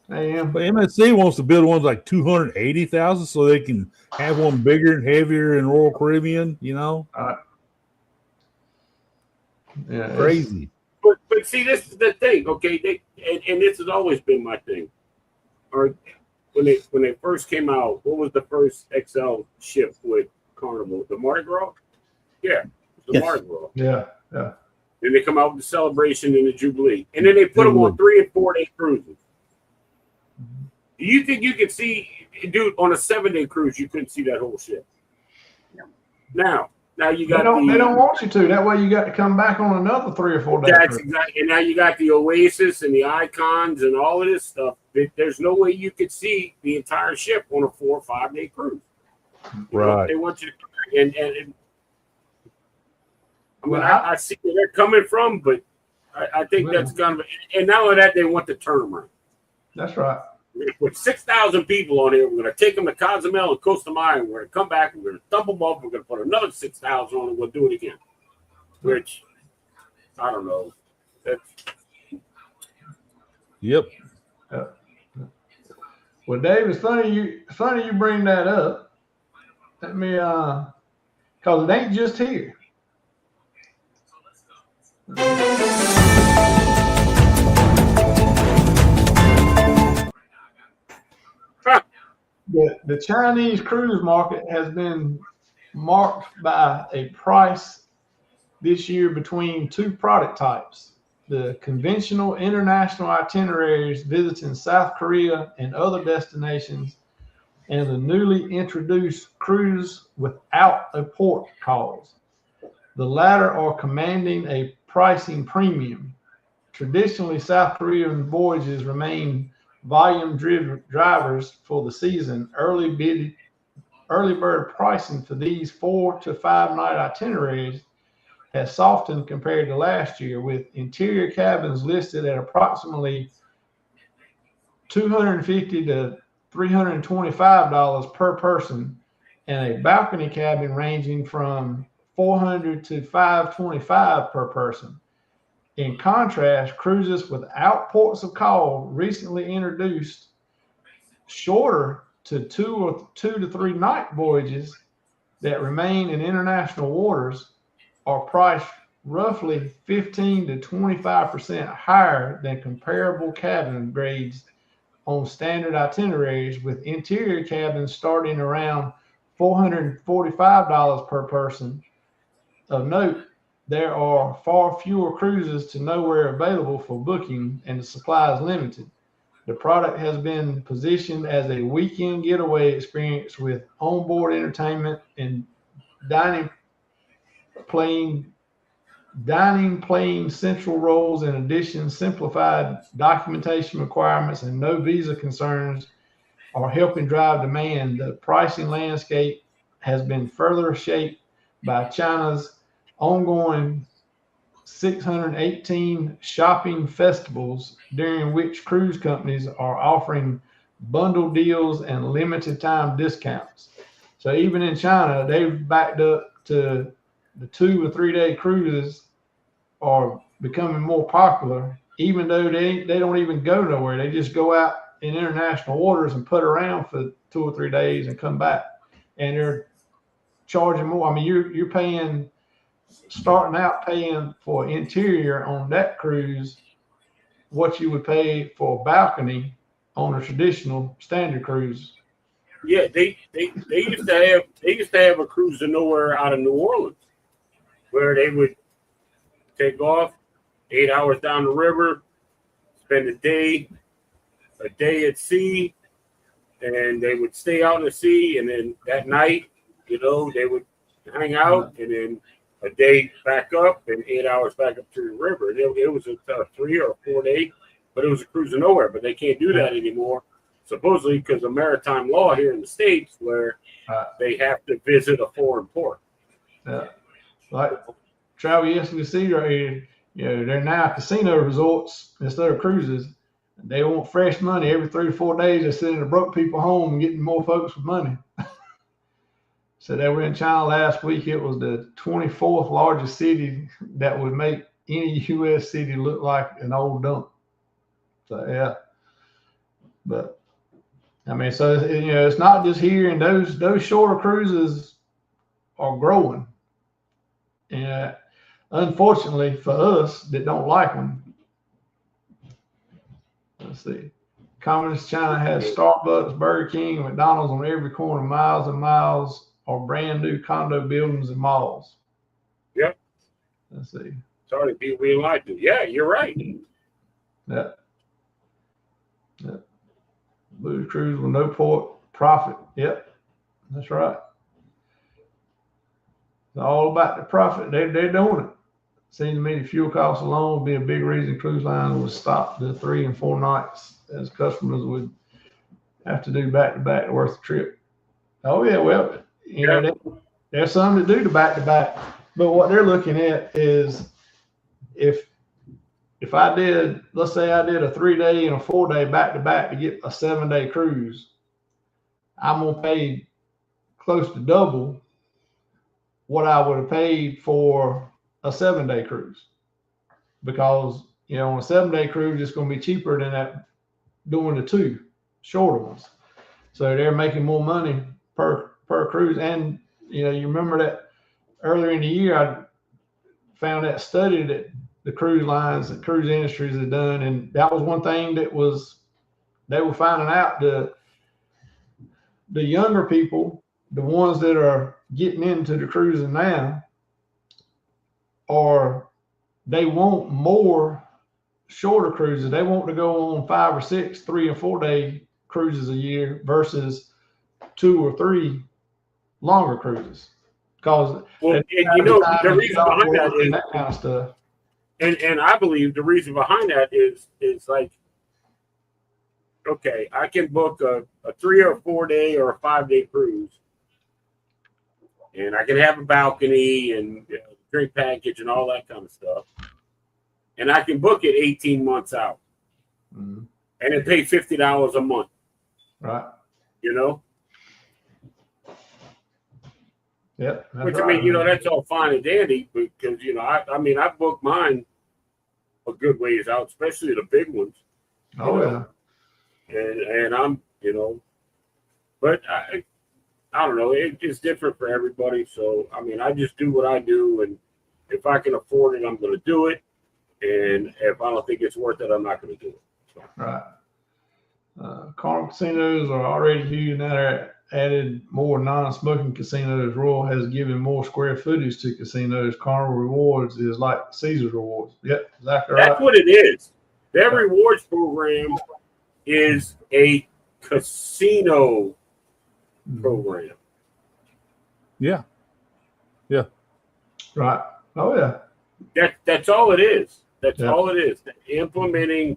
But MSC wants to build ones like 280,000 so they can have one bigger and heavier in Royal Caribbean, you know. Crazy. But see, this is the thing, okay? And this has always been my thing. Or when they first came out, what was the first XL ship with Carnival? The Mardi Gras? Yeah, Mardi Gras. Yeah. Then they come out with the Celebration and the Jubilee, and then they put them on 3 and 4 day cruises. Do you think you could see, dude, on a 7-day cruise? You couldn't see that whole ship. Now you got. They don't want you to. That way, you got to come back on another 3 or 4 days. That's exactly. And now you got the Oasis and the Icons and all of this stuff. There's no way you could see the entire ship on a 4 or 5 day cruise. Right. They want you to, and I mean, I see where they're coming from, but I think that's kind of. And not only that, they want the turnaround. That's right. We're going to put 6,000 people on here. We're going to take them to Cozumel and Costa Maya. And we're going to come back. And we're going to dump them up. We're going to put another 6,000 on and we'll do it again. Which, I don't know. Yep. Well, Dave, it's funny you bring that up. Let me, because it ain't just here. The Chinese cruise market has been marked by a price this year between 2 product types: the conventional international itineraries visiting South Korea and other destinations, and the newly introduced cruise without a port calls. The latter are commanding a pricing premium. Traditionally, South Korean voyages remain volume-driven drivers for the season. Early bird pricing for these 4 to 5 night itineraries has softened compared to last year, with interior cabins listed at approximately $250 to $325 per person, and a balcony cabin ranging from $400 to $525 per person. In contrast, cruises without ports of call, recently introduced, shorter to 2 to 3 night voyages that remain in international waters, are priced roughly 15 to 25% higher than comparable cabin grades on standard itineraries, with interior cabins starting around $445 per person. Of note, there are far fewer cruises to nowhere available for booking, and the supply is limited. The product has been positioned as a weekend getaway experience with onboard entertainment and dining playing central roles. In addition, simplified documentation requirements and no visa concerns are helping drive demand. The pricing landscape has been further shaped by China's ongoing 618 shopping festivals during which cruise companies are offering bundle deals and limited time discounts. So even in China, they've backed up to the 2 or 3 day cruises are becoming more popular, even though they don't even go nowhere. They just go out in international waters and put around for 2 or 3 days and come back. And they're charging more. I mean, you're paying, starting out paying for interior on that cruise what you would pay for a balcony on a traditional standard cruise. Yeah, they used to have a cruise to nowhere out of New Orleans, where they would take off 8 hours down the river, spend a day at sea, and they would stay out in the sea, and then that night, you know, they would hang out, and then a day back up and 8 hours back up to the river. It was a 3 or 4 day, but it was a cruise to nowhere. But they can't do that anymore, supposedly because of maritime law here in the States, where they have to visit a foreign port. Yeah, like Travel SVC right here, you know, they're now casino resorts instead of cruises. They want fresh money every 3 to 4 days. They're sending the broke people home and getting more folks with money. So they were in China last week. It was the 24th largest city that would make any U.S. city look like an old dump. So yeah, but I mean, so you know, it's not just here, and those shorter cruises are growing. And unfortunately for us that don't like them, let's see. Communist China has Starbucks, Burger King, and McDonald's on every corner, miles and miles of brand new condo buildings and malls. Yep. Let's see. Sorry, people being lied to. Yeah, you're right. Yeah. Blue cruise with no port profit. Yep, that's right. It's all about the profit. They're doing it. Seems to me the fuel costs alone would be a big reason cruise lines would stop the 3 and 4 nights, as customers would have to do back to back worth the trip. Oh yeah, well, you know, there's some that do the back to back, but what they're looking at is if I did, let's say I did a 3 day and a 4 day back to back to get a 7 day cruise, I'm gonna pay close to double what I would have paid for a 7 day cruise, because you know on a 7 day cruise it's going to be cheaper than that doing the 2 shorter ones. So they're making more money per cruise. And you know, you remember that earlier in the year I found that study that the cruise lines and cruise industries had done, and that was one thing that was they were finding out the younger people, the ones that are getting into the cruising now, or they want more shorter cruises. They want to go on 5 or 6 3 and 4 day cruises a year versus 2 or 3 longer cruises. Because well, you know, the reason behind that is that kind of stuff. And I believe the reason behind that is like, okay, I can book a 3 or 4 day or a 5 day cruise, and I can have a balcony and drink package and all that kind of stuff, and I can book it 18 months out, and it pay $50 a month. Right. You know. Yep. Which right. I mean, you know, that's all fine and dandy because you know, I mean, I booked mine a good ways out, especially the big ones. Oh yeah. And I'm, you know, but I don't know. It's different for everybody. So I mean, I just do what I do, and if I can afford it, I'm going to do it. And if I don't think it's worth it, I'm not going to do it. So. Right. Carnival casinos are already huge. Now they're added more non-smoking casinos. Royal has given more square footage to casinos. Carnival Rewards is like Caesars Rewards. Yep, exactly right. That's what it is. Their rewards program is a casino program. Yeah. Yeah. Right. Oh yeah. That's all it is. That's all it is. Implementing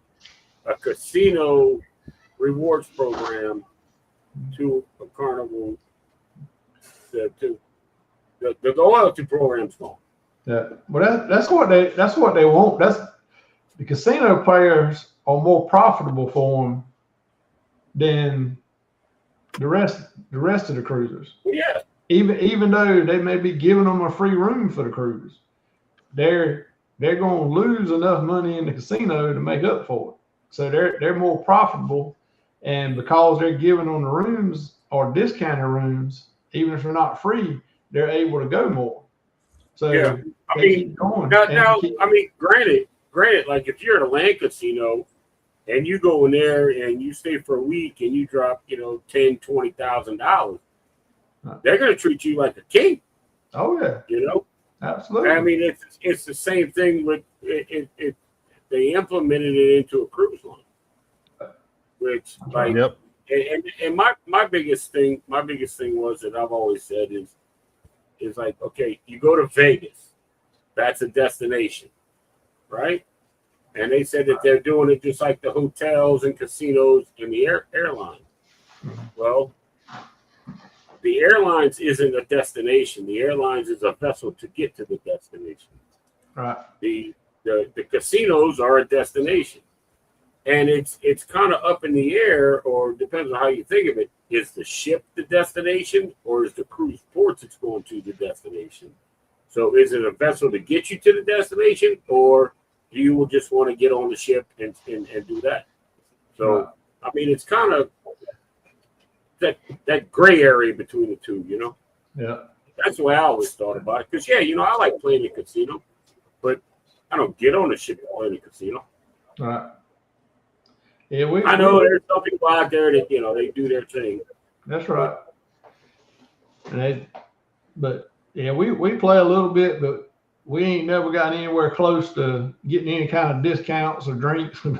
a casino rewards program to a Carnival, to the loyalty program's gone. Yeah, well, that's what they want. That's the casino players are more profitable for them than the rest of the cruisers. Yeah. Even though they may be giving them a free room for the cruise, they're going to lose enough money in the casino to make up for it. So they're more profitable, and because they're giving them the rooms or discounted rooms, even if they're not free, they're able to go more. So yeah, I mean, granted, like if you're at a land casino and you go in there and you stay for a week and you drop, $10,000-$20,000, they're going to treat you like a king. Oh yeah, absolutely. I mean, it's the same thing with it. They implemented it into a cruise line, which like, yep. And my biggest thing was that I've always said is like, okay, you go to Vegas, that's a destination, right? And they said that they're doing it just like the hotels and casinos and the airlines. Well, the airlines isn't a destination. The airlines is a vessel to get to the destination. Right. The casinos are a destination. And it's kind of up in the air, or depends on how you think of it. Is the ship the destination, or is the cruise ports it's going to the destination? So is it a vessel to get you to the destination, or do you just want to get on the ship and do that? So, I mean, it's kind of that gray area between the two, Yeah. That's the way I always thought about it. Because, I like playing the casino, but I don't get on the ship and play the casino. Right. Yeah, I know there's some people out there that they do their thing. That's right. But we play a little bit, but we ain't never got anywhere close to getting any kind of discounts or drinks or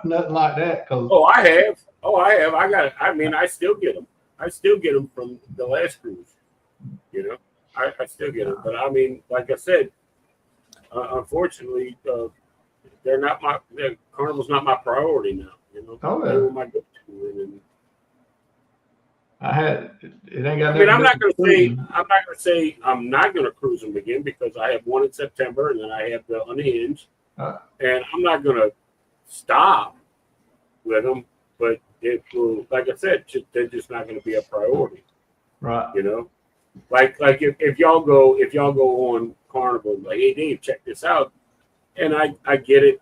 nothing like that. I have. I still get them. I still get them from the last cruise. I still get them. But I mean, like I said, unfortunately, Carnival's not my priority now. Oh, yeah. They were my go-to. It ain't got. I'm not going to say I'm not going to cruise them again, because I have one in September and then I have the Unhinged, and I'm not going to stop with them. But it will, like I said, they're just not going to be a priority. Right. Like if y'all go on Carnival, like, hey Dave, check this out, and I get it.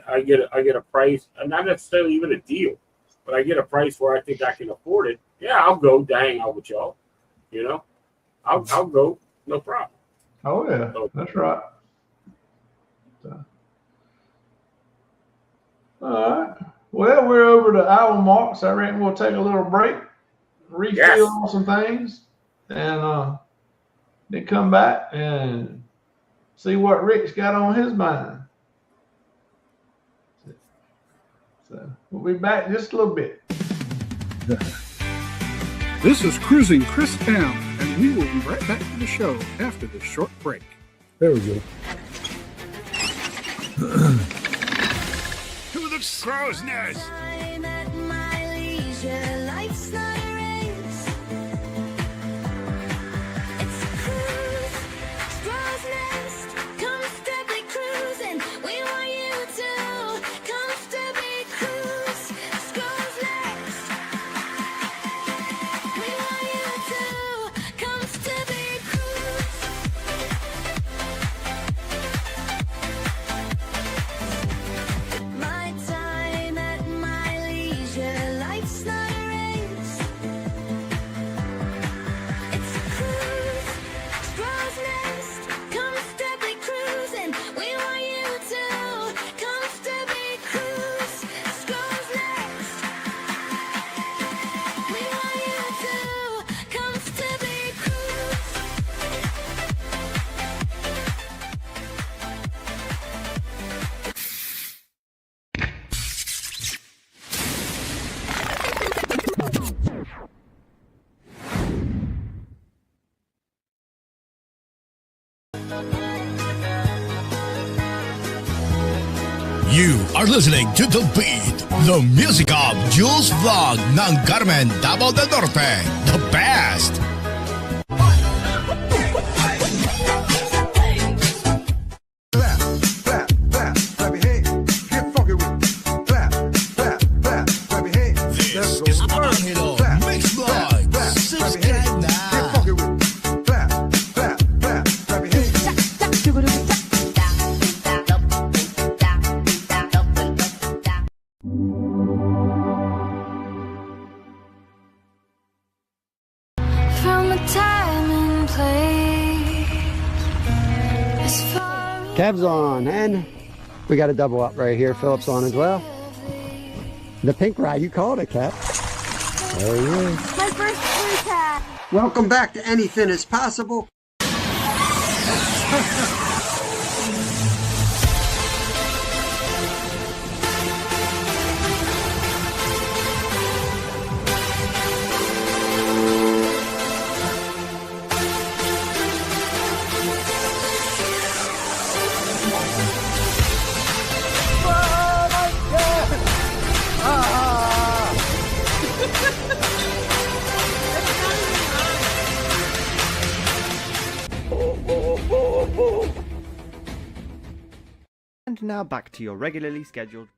I get a price, not necessarily even a deal, but I get a price where I think I can afford it. Yeah, I'll go to hang out with y'all. I'll go, no problem. Oh yeah, that's right. So. All right. Well, we're over the hour mark, so I reckon we'll take a little break, refill on some things, and then come back and see what Rick's got on his mind. So we'll be back in just a little bit. This is Cruising Chris M, and we will be right back to the show after this short break. There we go. To the crow's nest. I'm at my leisure. Life's not a race. It's a cruise. Crow's nest. Comfortably cruising. We want you to comfortably cruise. Crow's nest. We want you to comfortably cruise. My time at my leisure. Life's not a race. It's a cruise. Crow's nest. Comfortably cruising. We want you to comfortably cruise. Crow's nest. We want you to comfortably cruise. You are listening to The Beat, the music of Jules Vlog ng Carmen, Davao del Norte, the best. Cab's on, and we got a double up right here. Phillips on as well. The pink ride, you called it, Cap. There he is. My first blue tag. Welcome back to Anything is Possible. And now back to your regularly scheduled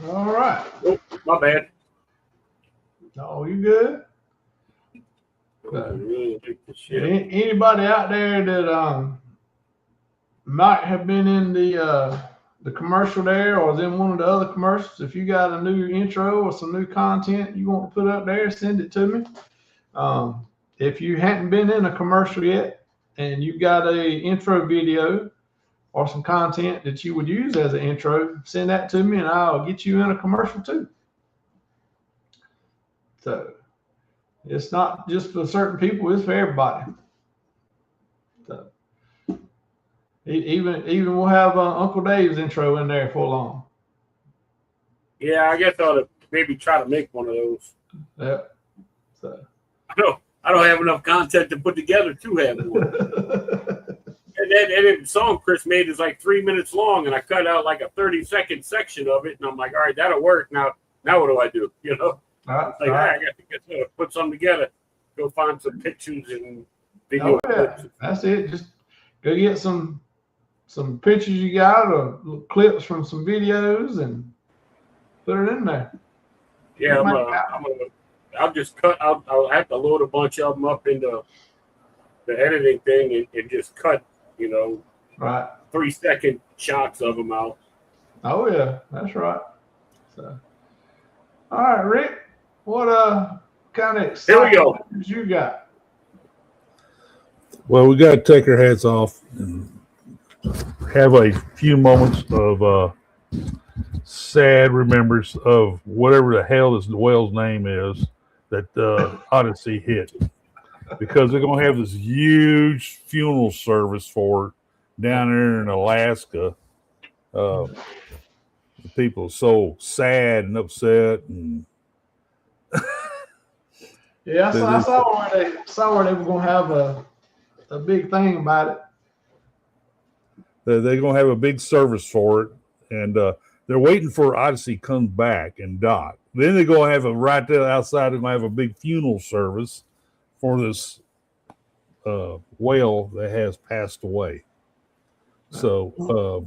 program. All right. Oh, my bad. Oh, you good? Anybody out there that might have been in the commercial there or is in one of the other commercials, if you got a new intro or some new content you want to put up there, send it to me. If you hadn't been in a commercial yet and you've got a intro video or some content that you would use as an intro, send that to me and I'll get you in a commercial too. So it's not just for certain people, it's for everybody. So even we'll have Uncle Dave's intro in there for long. Yeah, I guess I ought to maybe try to make one of those. Yeah. So I don't have enough content to put together to have one. and the song Chris made is like 3 minutes long, and I cut out like a 30-second section of it, and I'm like, all right, that'll work. Now what do I do? You know, I got to put something together. Go find some pictures and video. Oh, yeah. That's it. Just go get some pictures you got or clips from some videos and put it in there. Yeah, I'll just cut. I'll have to load a bunch of them up into the editing thing and just cut, right, 3-second shots of them out. Oh yeah, that's right. So, all right, Rick, what kind of excitement you got? Well, we got to take our hats off and have a few moments of sad remembrance of whatever the hell this whale's name is that Odyssey hit, because they're going to have this huge funeral service for it down there in Alaska. The people are so sad and upset, and yeah, I saw where they were going to have a big thing about it. They're going to have a big service for it, and they're waiting for Odyssey to come back and dock. Then they're going to have right there outside, they're going to have a big funeral service for this whale that has passed away. So,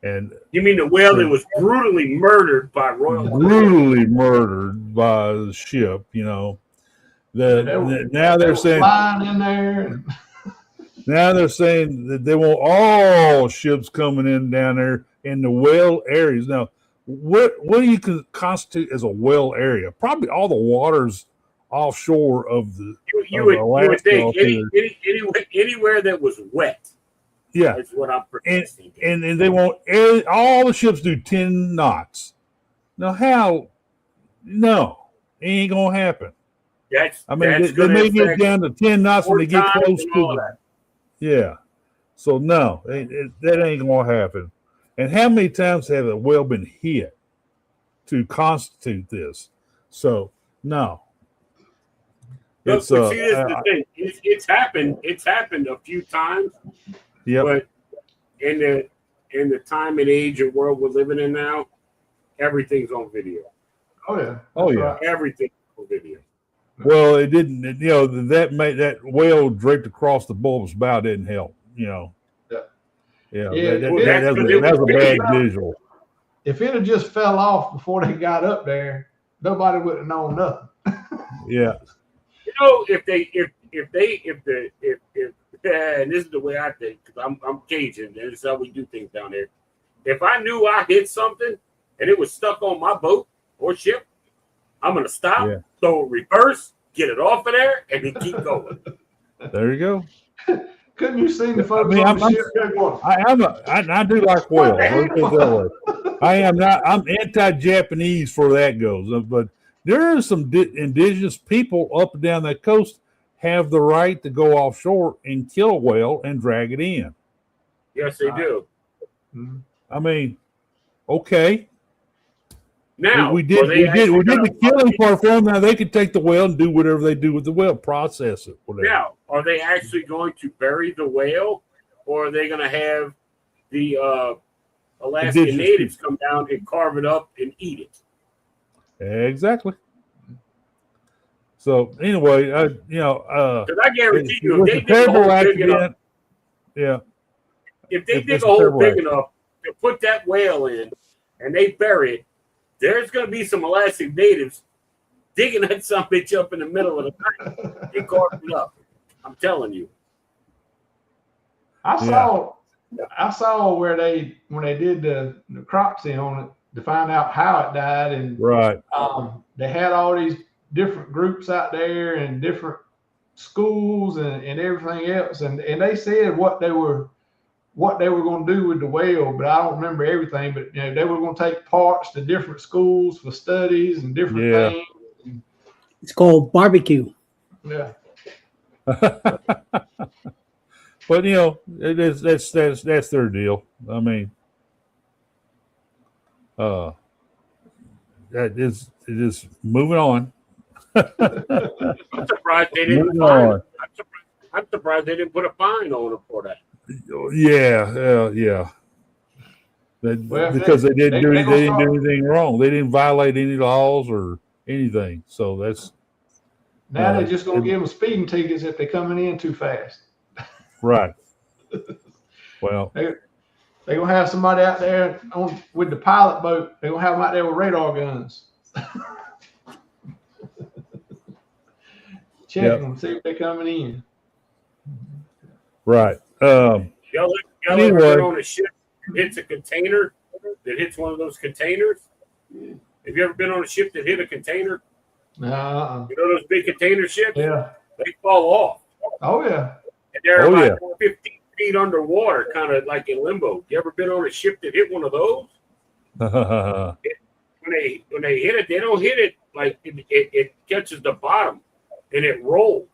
and you mean the whale that was brutally murdered by Royal? Brutally murdered by the ship, now they're saying flying in there. Now they're saying that they want all ships coming in down there in the whale areas. Now, what do you constitute as a whale area? Probably all the waters offshore of the you would think anywhere that was wet. Yeah, that's what I'm predicting. And they want all the ships do 10 knots. Now, how? No, it ain't gonna happen. They may get down to 10 knots when they get close to that. Yeah, so no, that ain't gonna happen. And how many times have a whale been hit to constitute this? So no. It's see, this is the thing. It's happened. It's happened a few times. Yeah. But in the time and age and world we're living in now, everything's on video. Oh yeah. Oh yeah. Everything's on video. Well, it didn't. That whale draped across the bulbous bow didn't help. Yeah. That's a bad visual. If it had just fell off before they got up there, nobody would have known nothing. Yeah. And this is the way I think, because I'm Cajun, and this is how we do things down there. If I knew I hit something and it was stuck on my boat or ship, I'm gonna stop, throw it reverse, get it off of there, and then keep going. There you go. Couldn't you see the folks mean, on the ship? I do like whales. Let's put it that way. I am not. I'm anti-Japanese for that goes. But there are some indigenous people up and down that coast have the right to go offshore and kill a whale and drag it in. Yes, they do. I mean, okay. Now we did the killing part for them. Now they can take the whale and do whatever they do with the whale, process it, whatever. Now, are they actually going to bury the whale, or are they going to have the Alaskan Indigenous natives come down and carve it up and eat it? Exactly. So anyway, because I guarantee you, if they dig a hole big enough, if they dig a hole big enough to put that whale in, and they bury it, there's going to be some Alaskan natives digging that son of a bitch up in the middle of the night and carving it up. I'm telling you. I saw where when they did the necropsy on it to find out how it died, and they had all these different groups out there and different schools and everything else, and they said what they were going to do with the whale, but I don't remember everything. But they were going to take parts to different schools for studies and different things. It's called barbecue. Yeah. But that's their deal. I mean, it is moving on. I'm surprised they didn't fine. I'm surprised they didn't put a fine on them for that. Yeah. Because they didn't do anything wrong. They didn't violate any laws or anything. So that's now they're just gonna give them speeding tickets if they're coming in too fast. Right. Well, they're gonna have somebody out there with the pilot boat. They're gonna have them out there with radar guns. Check them, see if they're coming in. Right. Y'all ever been on a ship that hits a container that hits one of those containers? Have you ever been on a ship that hit a container? You know those big container ships? Yeah. They fall off. Oh, yeah. And they're about 15 feet underwater, kind of like in limbo. You ever been on a ship that hit one of those? When they hit it, they don't hit it like it catches the bottom and it rolls.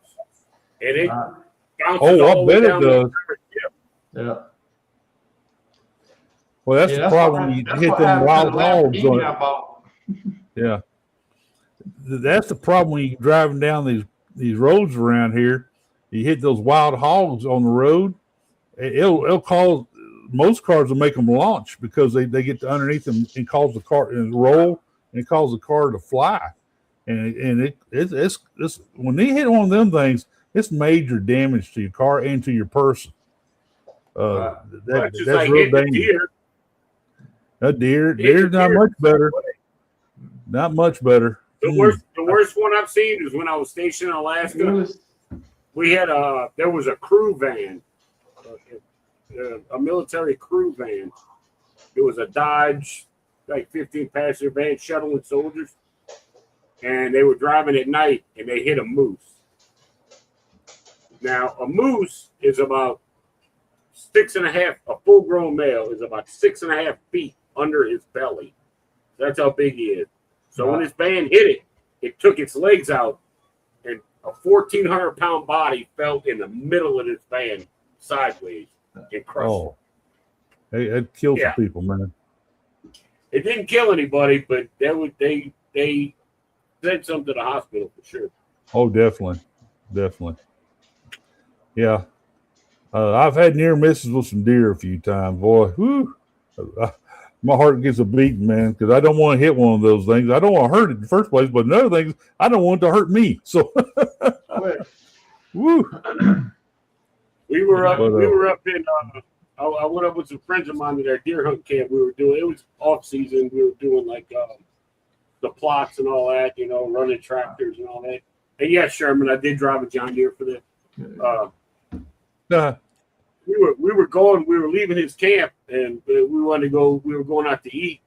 And it bounces all the way down the ship. Yeah. Well, that's the problem when you hit them wild hogs on it. Yeah. That's the problem when you're driving down these roads around here. You hit those wild hogs on the road. It'll cause most cars will make them launch because they get to underneath them and cause the car and roll and it causes the car to fly. And it's when they hit one of them things, it's major damage to your car and to your person. That's like real dangerous. Deer's not much better. Not much better. The worst one I've seen is when I was stationed in Alaska. We had there was a crew van, a military crew van. It was a Dodge, like 15-passenger van shuttling soldiers, and they were driving at night and they hit a moose. Now a moose is about 6.5. A full-grown male is about 6.5 feet under his belly. That's how big he is. So when this van hit it, it took its legs out, and a 1,400-pound body fell in the middle of this van sideways and crushed it. It killed some people, man. It didn't kill anybody, but they sent some to the hospital for sure. Oh, definitely. Yeah. I've had near misses with some deer a few times. Boy, whew, my heart gets a beating, man, because I don't want to hit one of those things. I don't want to hurt it in the first place, but another thing is I don't want it to hurt me. So, woo. We were up in. I went up with some friends of mine to their deer hunt camp. It was off season. We were doing like the plots and all that, running tractors and all that. And yeah, Sherman, I did drive a John Deere for that. We were leaving his camp and we were going out to eat,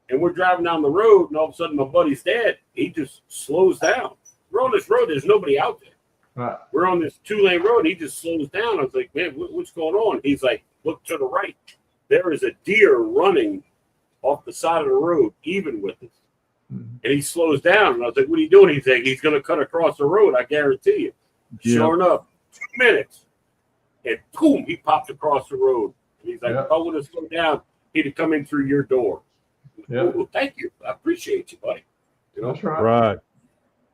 and we're driving down the road, and all of a sudden my buddy's dad, he just slows down. We're on this road, there's nobody out there. Right. We're on this 2-lane road. And he just slows down. I was like, man, what's going on? He's like, look to the right. There is a deer running off the side of the road, even with us. And he slows down. And I was like, what are you doing? He's like, he's going to cut across the road. I guarantee you. Yeah. Sure enough, 2 minutes. And boom, he popped across the road. And he's like, Yep. if I would have slowed down, he'd have come in through your door. Yep. Well, thank you. I appreciate you, buddy. You know, That's right. Right.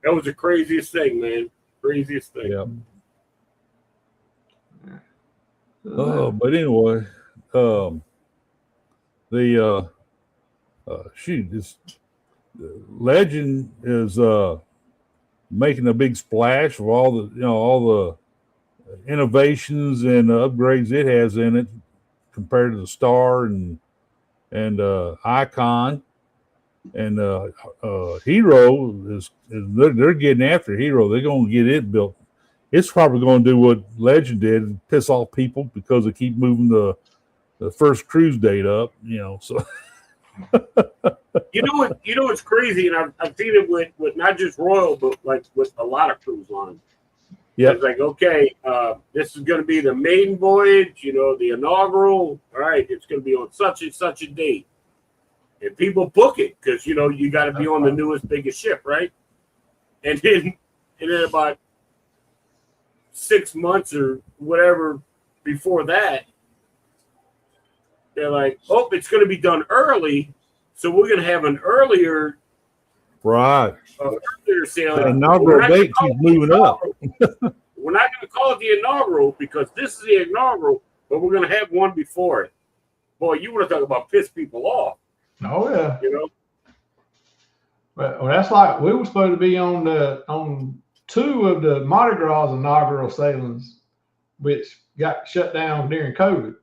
that was the craziest thing, man. Craziest thing. Yeah. But anyway, Legend is making a big splash of all the innovations and upgrades it has in it compared to the Star and Icon. And Hero is they're getting after Hero. They're going to get it built. It's probably going to do what Legend did and piss off people because they keep moving the first cruise date up. So You know what's crazy, and I've seen it with not just Royal, but like with a lot of cruise lines. yeah, It's like, okay, this is going to be the maiden voyage, the inaugural. All right, it's going to be on such and such a date. And people book it because, you got to be on the newest, biggest ship, right? And then about 6 months or whatever before that, they're like, oh, it's going to be done early. So we're going to have an earlier right. sailing. The inaugural date keeps moving up. We're not going to call it the inaugural because this is the inaugural, but we're going to have one before it. Boy, you want to talk about piss people off. Oh yeah. Well, that's like we were supposed to be on 2 of the Mardi Gras inaugural sailings, which got shut down during COVID,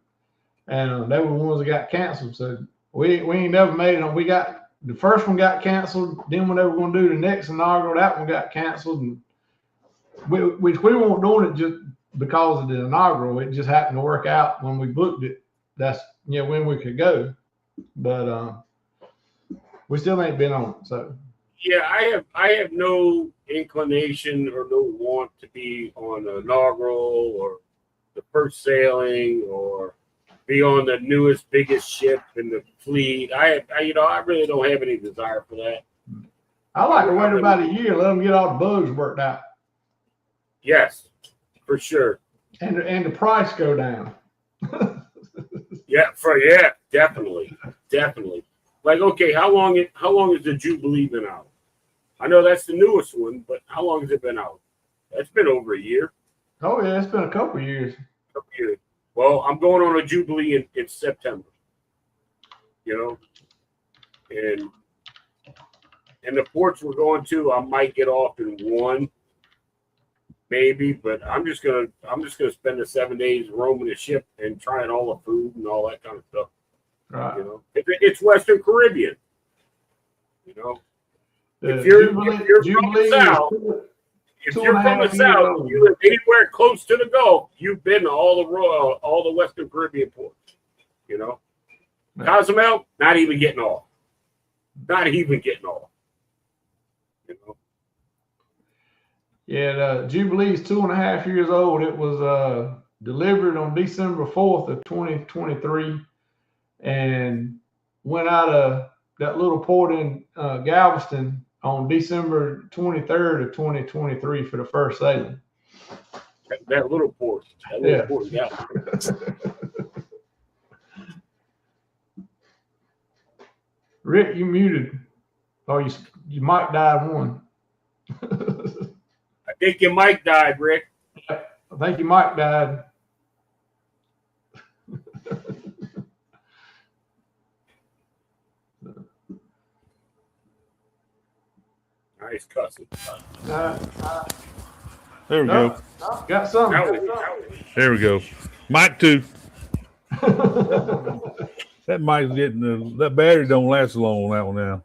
and they were the ones that got canceled. So we ain't never made it on. We got the first one got canceled. Then when they were going to do the next inaugural, that one got canceled, and which we weren't doing it just because of the inaugural. It just happened to work out when we booked it. That's when we could go, but we still ain't been on it. So yeah, I have no inclination or no want to be on the inaugural or the first sailing or be on the newest, biggest ship in the fleet. I really don't have any desire for that. I like to wait about a year, let them get all the bugs worked out. Yes, for sure. And the price go down. Yeah, definitely. Like, okay, how long has the Jubilee been out? I know that's the newest one, but how long has it been out? That's been over a year. Oh yeah, it's been a couple of years. Well, I'm going on a Jubilee in September. And the ports we're going to, I might get off in one, maybe, but I'm just gonna spend the 7 days roaming the ship and trying all the food and all that kind of stuff. Right. It's Western Caribbean. If you're from the south, you live anywhere close to the Gulf, you've been to all the Western Caribbean ports. Cozumel, not even getting off. Yeah, the Jubilee's 2.5 years old. It was delivered on December 4th of 2023 and went out of that little port in Galveston on December 23rd of 2023 for the first sailing. That little port. Yeah. Rick, you muted. Oh, you mic died one. I think your mic died, Rick. I think your mic died. Nice cussing. There we go. Got something. There we go. Mic 2. That mic's getting that battery don't last long on that one now.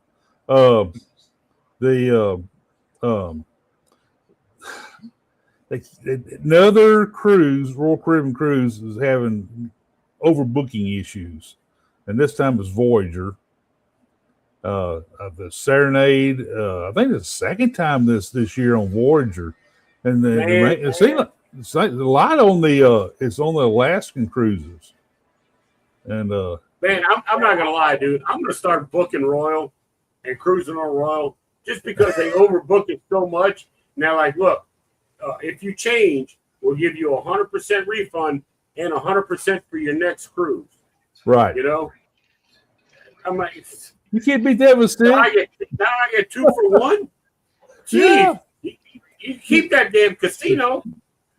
Another cruise, Royal Caribbean cruise, is having overbooking issues, and this time it's Voyager. The Serenade, I think it's the second time this year on Voyager. And it seems like it's like a lot on the it's on the Alaskan cruises. And man, I'm not gonna lie, dude. I'm gonna start booking Royal and cruising on Royal just because they overbook it so much. Now, like, look, if you change, we'll give you 100% refund and 100% for your next cruise. Right. You know, I'm like, you can't beat that with now I get 2 for 1. Jeez, yeah. you keep that damn casino.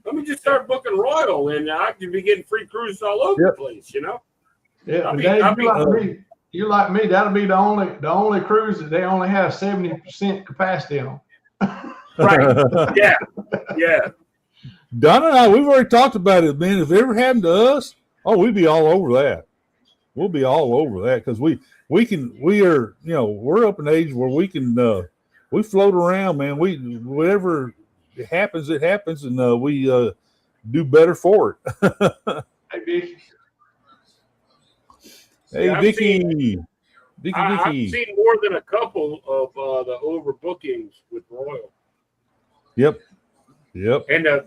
Let me just start booking Royal, and I can be getting free cruises all over the place. You know. Yeah, Dave, you like me. That'll be the only cruise that they only have 70% capacity on. Right. Yeah. Don and I, we've already talked about it, man. If it ever happened to us, we'd be all over that. We'll be all over that because we're up in age where we can we float around, man. Whatever happens, it happens, and we do better for it. Hey, Vicky. Hey, yeah, Vicky. I've seen more than a couple of the overbookings with Royal. Yep. And the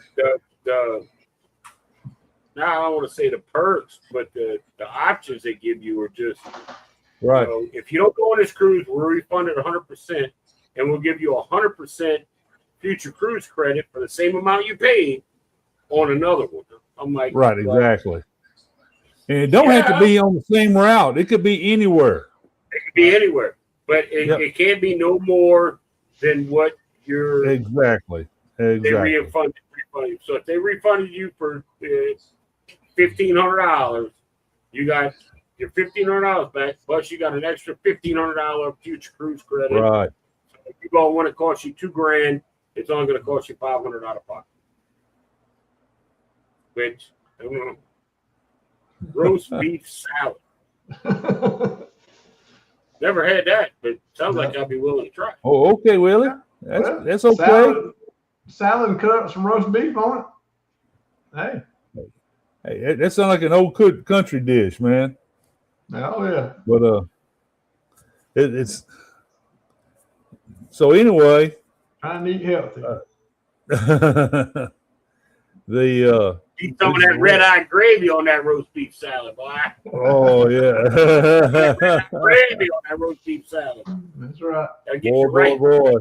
now I don't want to say the perks, but the options they give you are just right. You know, if you don't go on this cruise, we'll refund it 100%, and we'll give you 100% future cruise credit for the same amount you paid on another one. I'm like, right, exactly. And it don't have to be on the same route. It could be anywhere. It could be anywhere, but it can't be no more than what you're exactly. They refund you. So if they refunded you for $1,500, you got your $1,500 back. Plus, you got an extra $1,500 future cruise credit. Right. So if you go when it costs you $2,000, it's only going to cost you $500 out of pocket. Which I don't know. Roast beef salad. Never had that, but sounds like I'd be willing to try. Oh, okay, Willie. That's okay. Salad and cut up some roast beef on it. Hey, that sounds like an old country dish, man. Oh yeah. But it's so anyway. Trying to eat healthy. Eat some of that red-eye gravy on that roast beef salad, boy. Oh yeah. Gravy on that roast beef salad. That's right. Boy.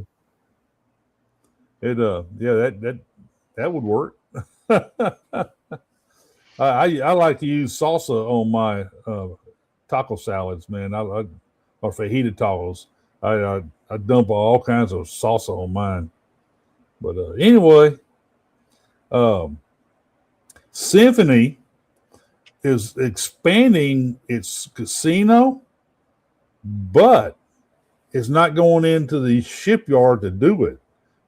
It that would work. I like to use salsa on my taco salads, man. Or fajita tacos. I dump all kinds of salsa on mine. But anyway, Symphony is expanding its casino, but it's not going into the shipyard to do it.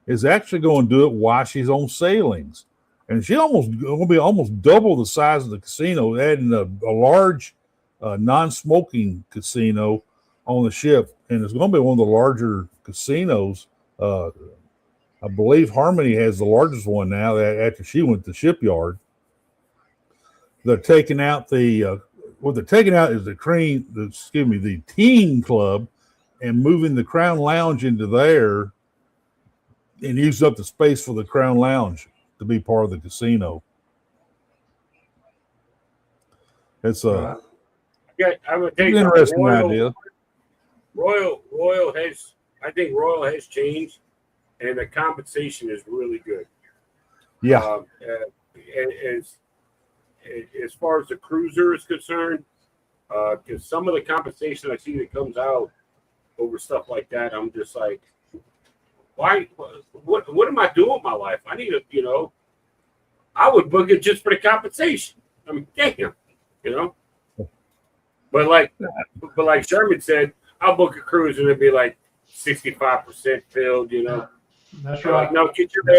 It's actually going to do it while she's on sailings. And she's going to be almost double the size of the casino, adding a large non-smoking casino on the ship. And it's going to be one of the larger casinos. I believe Harmony has the largest one now after she went to the shipyard. They're taking out what they're taking out is the teen club and moving the Crown Lounge into there and use up the space for the Crown Lounge to be part of the casino. It's I would take an interesting idea. Royal has changed, and the compensation is really good. Yeah. As far as the cruiser is concerned, because some of the compensation I see that comes out over stuff like that, I'm just like, why? What am I doing with my life? I need I would book it just for the compensation. I mean, damn, But like Sherman said, I'll book a cruise and it'd be like 65% filled. That's right. Like, no, get your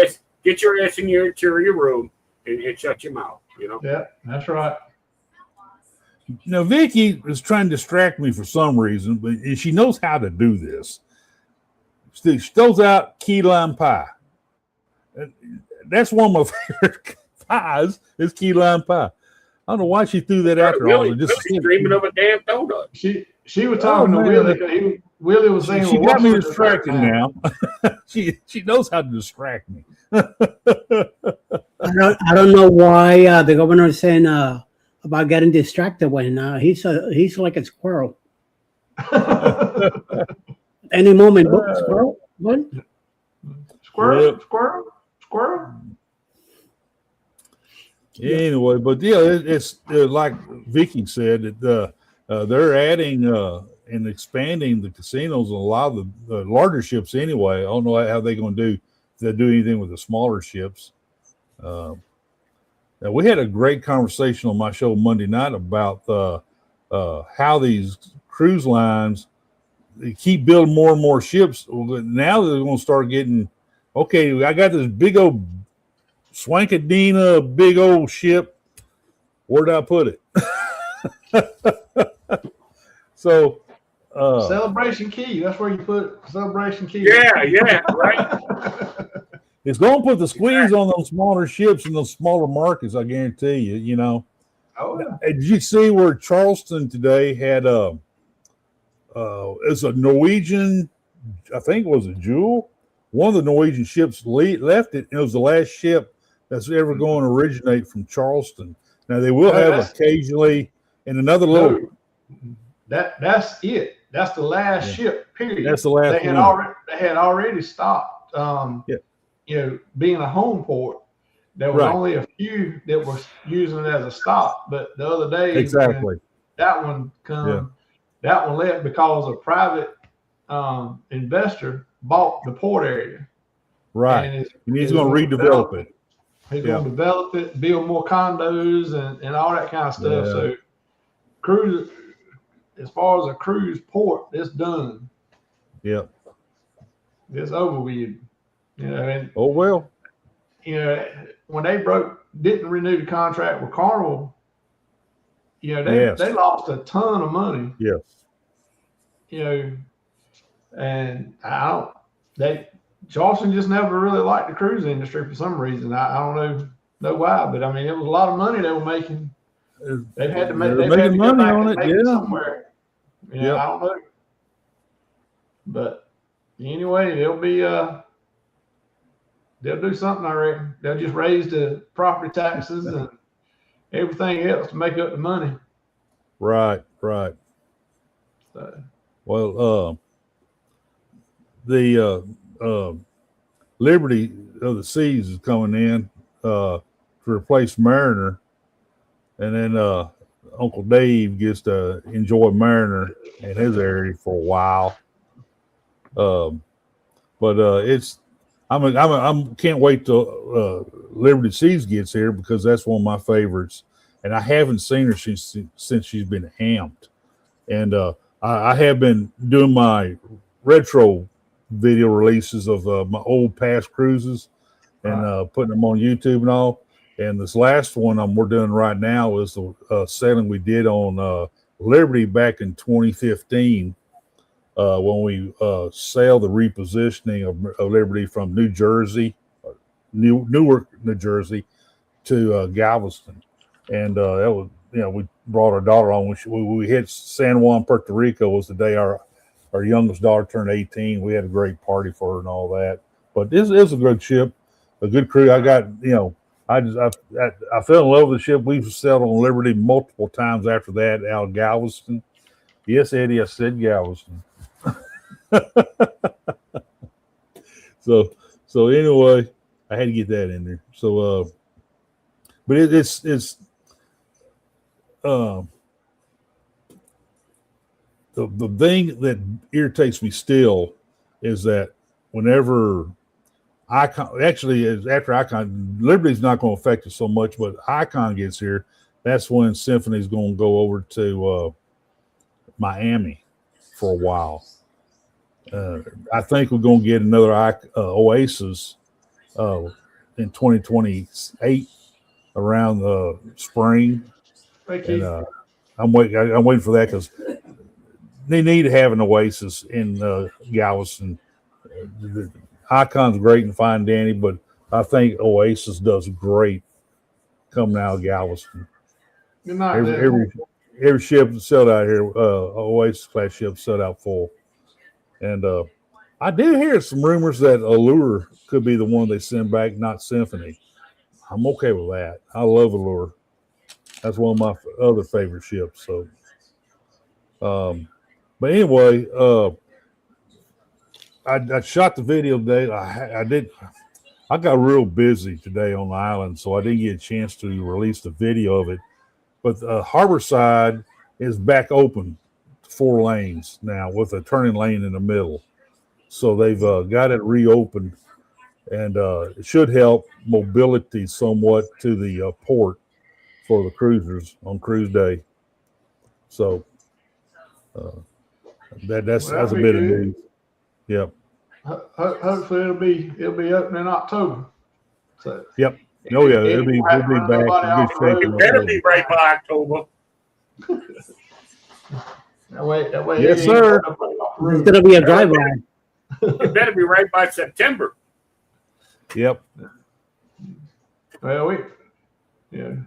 ass in your interior room and shut your mouth. Yeah, that's right. Now, Vicky is trying to distract me for some reason, but she knows how to do this. She throws out key lime pie. That's one of my favorite pies is key lime pie. I don't know why she threw that out there. Really, she's dreaming of a damn donut. She was talking to Willie. Willie was saying, She well, got me what's with the distracted now. She knows how to distract me. I don't know why the governor is saying about getting distracted when he's like a squirrel. Any moment, what squirrel? What? Squirrel, Yep. squirrel. Anyway, but yeah, it's like Vicky said, that they're adding and expanding the casinos on a lot of the larger ships anyway. I don't know how they're going to do, if they do anything with the smaller ships. Now we had a great conversation on my show Monday night about how these cruise lines, they keep building more and more ships. Now they're going to start getting, okay, I got this big old Swankadina, big old ship. Where did I put it? So, Celebration Key. That's where you put Celebration Key. Yeah, right. It's going to put the squeeze on those smaller ships and those smaller markets, I guarantee you, you know. Oh, yeah. Did you see where Charleston today had it's a Norwegian, I think it was a Jewel. One of the Norwegian ships left it, and it was the last ship that's ever going to originate from Charleston. Now they will have occasionally in another little. That's it. That's the last ship. Period. That's the last. They had already stopped. Being a home port. There was only a few that were using it as a stop, but the other day, that one come. That one left because a private investor bought the port area. Right. And he's going to redevelop it. He's going to develop it, build more condos and all that kind of stuff. Yeah. So cruise, as far as a cruise port, it's done. Yep. It's over with. And when they didn't renew the contract with Carnival, they lost a ton of money. Yes. And Charleston just never really liked the cruise industry for some reason. I don't know why, but I mean, it was a lot of money they were making. They've had to make money on it, somewhere. I don't know. But anyway, they'll do something, I reckon. They'll just raise the property taxes and everything else to make up the money. Right. So. Well, the Liberty of the Seas is coming in to replace Mariner, and then Uncle Dave gets to enjoy Mariner in his area for a while. But it's I'm can't wait till Liberty Seas gets here, because that's one of my favorites, and I haven't seen her since she's been hammed, and I have been doing my retro video releases of my old past cruises and putting them on YouTube and all. And this last one we're doing right now is the sailing we did on Liberty back in 2015 when we sailed the repositioning of Liberty from New Jersey, Newark, New Jersey, to Galveston. And that was, we brought our daughter on. We hit San Juan, Puerto Rico was the day our youngest daughter turned 18. We had a great party for her and all that. But this is a good ship, a good crew. I got, I fell in love with the ship. We've sailed on Liberty multiple times after that out of Galveston. Yes, Eddie, I said Galveston. So anyway, I had to get that in there. So, but it's the thing that irritates me still is that whenever Icon, actually after Icon, Liberty's not going to affect us so much, but Icon gets here, that's when Symphony's going to go over to Miami for a while. I think we're going to get another Oasis in 2028 around the spring. And I'm waiting for that, because they need to have an Oasis in Galveston. Icon's great and fine, Danny, but I think Oasis does great coming out of Galveston. Every ship that's set out here, Oasis class ship set out full. And I did hear some rumors that Allure could be the one they send back, not Symphony. I'm okay with that. I love Allure. That's one of my other favorite ships. So, but anyway, I shot the video today. I got real busy today on the island, so I didn't get a chance to release the video of it. But Harborside is back open, 4 lanes now with a turning lane in the middle. So they've got it reopened, and it should help mobility somewhat to the port for the cruisers on cruise day. So that's a bit of news. Yep. Hopefully it'll be open in October. So yep. Oh yeah, it'll be back. It better be right by October. That way. Yes, sir. It's gonna be a drive-by. It better be right by September. Yep. Well,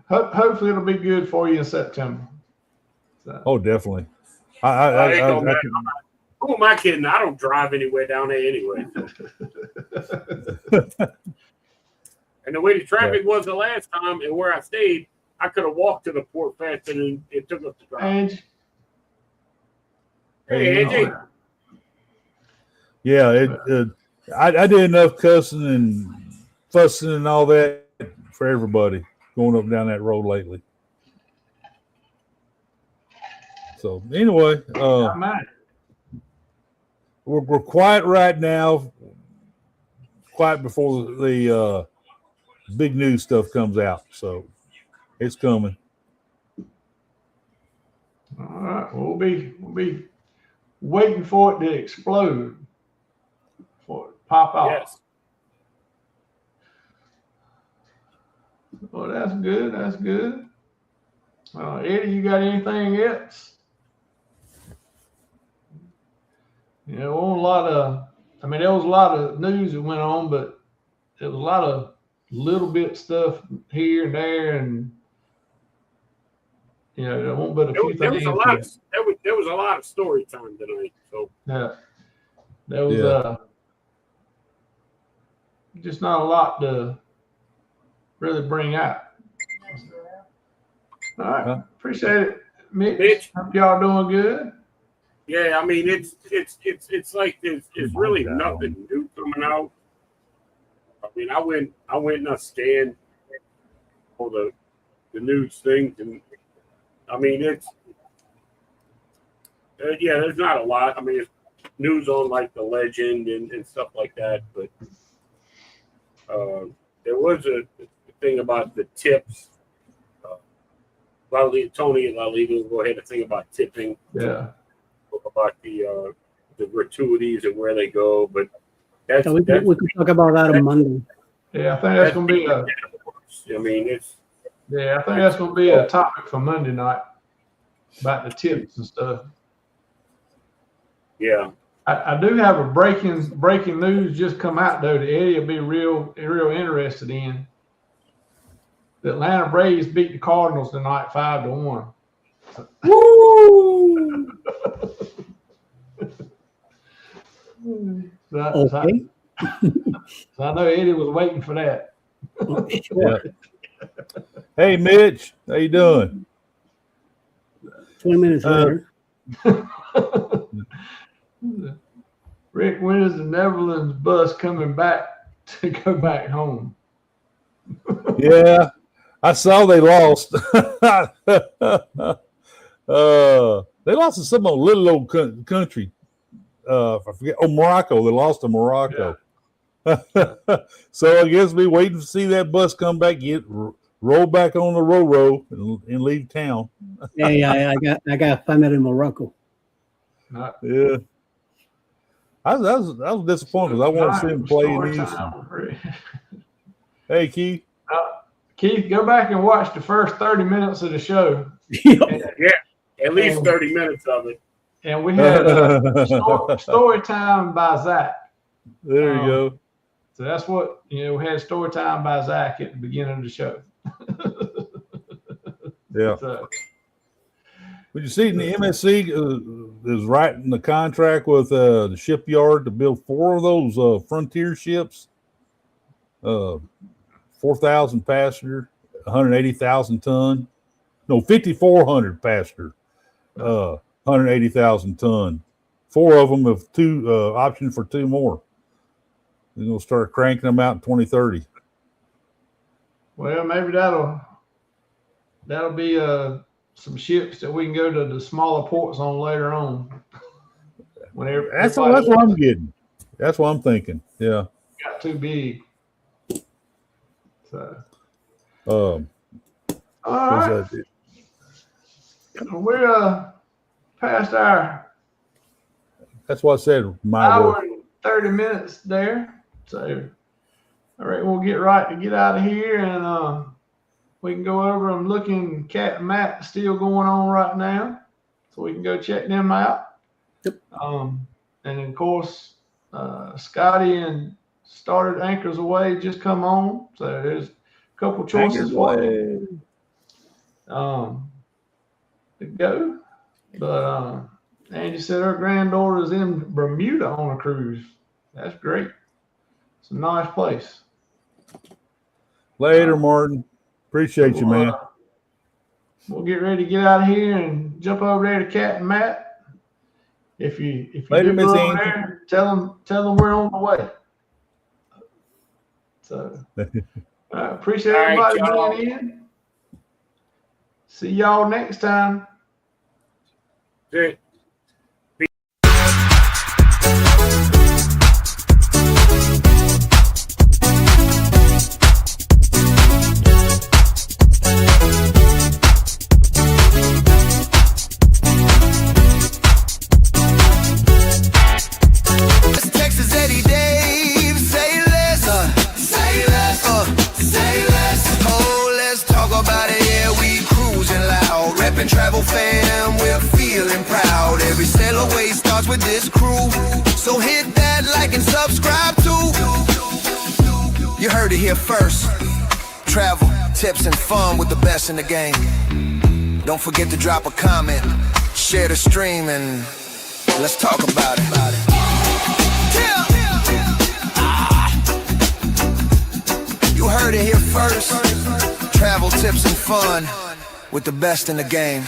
hopefully it'll be good for you in September. So. Oh, definitly. Who am I kidding? I don't drive anywhere down there anyway. And the way the traffic was the last time and where I stayed, I could have walked to the port faster than it took us to drive. Angie. Hey, Angie. Yeah, I did enough cussing and fussing and all that for everybody going up and down that road lately. So anyway, we're quiet right now. Quiet before the big news stuff comes out. So it's coming. All right, we'll be waiting for it to explode, for it to pop out. Yes. Well, that's good. That's good. Eddie, you got anything else? There was a lot of news that went on, but there was a lot of little bit stuff here and there, and there won't but a few things. There was a lot of story time tonight. So yeah, there was just not a lot to really bring out. All right, appreciate it, Mitch. Hope y'all doing good. Yeah, I mean it's like there's really nothing new coming out. I mean, I went and I scanned all the news things, and I mean it's there's not a lot. I mean, it's news on like the legend and stuff like that, but there was a thing about the tips. Tony and Lalita will go ahead and think about tipping. Yeah. About the gratuities and where they go, but we can talk about that on Monday. Yeah, I think that's going to be I think that's going to be a topic for Monday night about the tips and stuff. Yeah, I do have a breaking news just come out though that Eddie will be real interested in. The Atlanta Braves beat the Cardinals tonight 5-1. Woo! Okay. So I know Eddie was waiting for that. Sure. Yeah. Hey, Mitch, how you doing? 20 minutes later. Rick, when is the Netherlands bus coming back to go back home? Yeah, I saw they lost. They lost to some little old country. I forget. Oh, Morocco. They lost to Morocco. Yeah. So I guess we waiting to see that bus come back, roll back on the row and leave town. Yeah, I got family in Morocco. Yeah. I was disappointed because I want to see him play in these. Hey, Keith. Keith, go back and watch the first 30 minutes of the show. Yeah, at least 30 minutes of it. And we had story time by Zach. There you go. So that's what, we had story time by Zach at the beginning of the show. Yeah. So, Would you see the MSC is writing the contract with the shipyard to build 4 of those Frontier ships, 4,000 passenger, 180,000 ton, no 5,400 passenger, 180,000 ton. 4 of them with 2 option for 2 more. They're gonna start cranking them out in 2030. Well, maybe that'll be some ships that we can go to the smaller ports on later on. Whenever That's what I'm getting. That's what I'm thinking. Yeah. Got too big. So. All right. We're past our. That's what I said. My hour work. and 30 minutes there. So, all right, we'll get out of here, and we can go over. I'm looking. Cat and Matt still going on right now, so we can go check them out. Yep. And of course, Scotty and Started Anchors Away just come on. So there's a couple choices for you to go. But Angie said her granddaughter's in Bermuda on a cruise. That's great. It's a nice place. Later, Martin. Appreciate you, man. We'll get ready to get out of here and jump over there to Cat and Matt. If you Later, do Miss go over Angie. there, tell them we're on the way. So I appreciate everybody being in. See y'all next time. Okay. Travel fam, we're feeling proud. Every sail away starts with this crew. So hit that like and subscribe too. You heard it here first. Travel, tips, and fun with the best in the game. Don't forget to drop a comment, share the stream, and let's talk about it. You heard it here first. Travel, tips, and fun with the best in the game.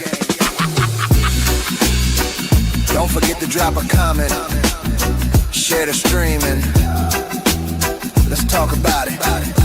Don't forget to drop a comment, share the stream, and let's talk about it.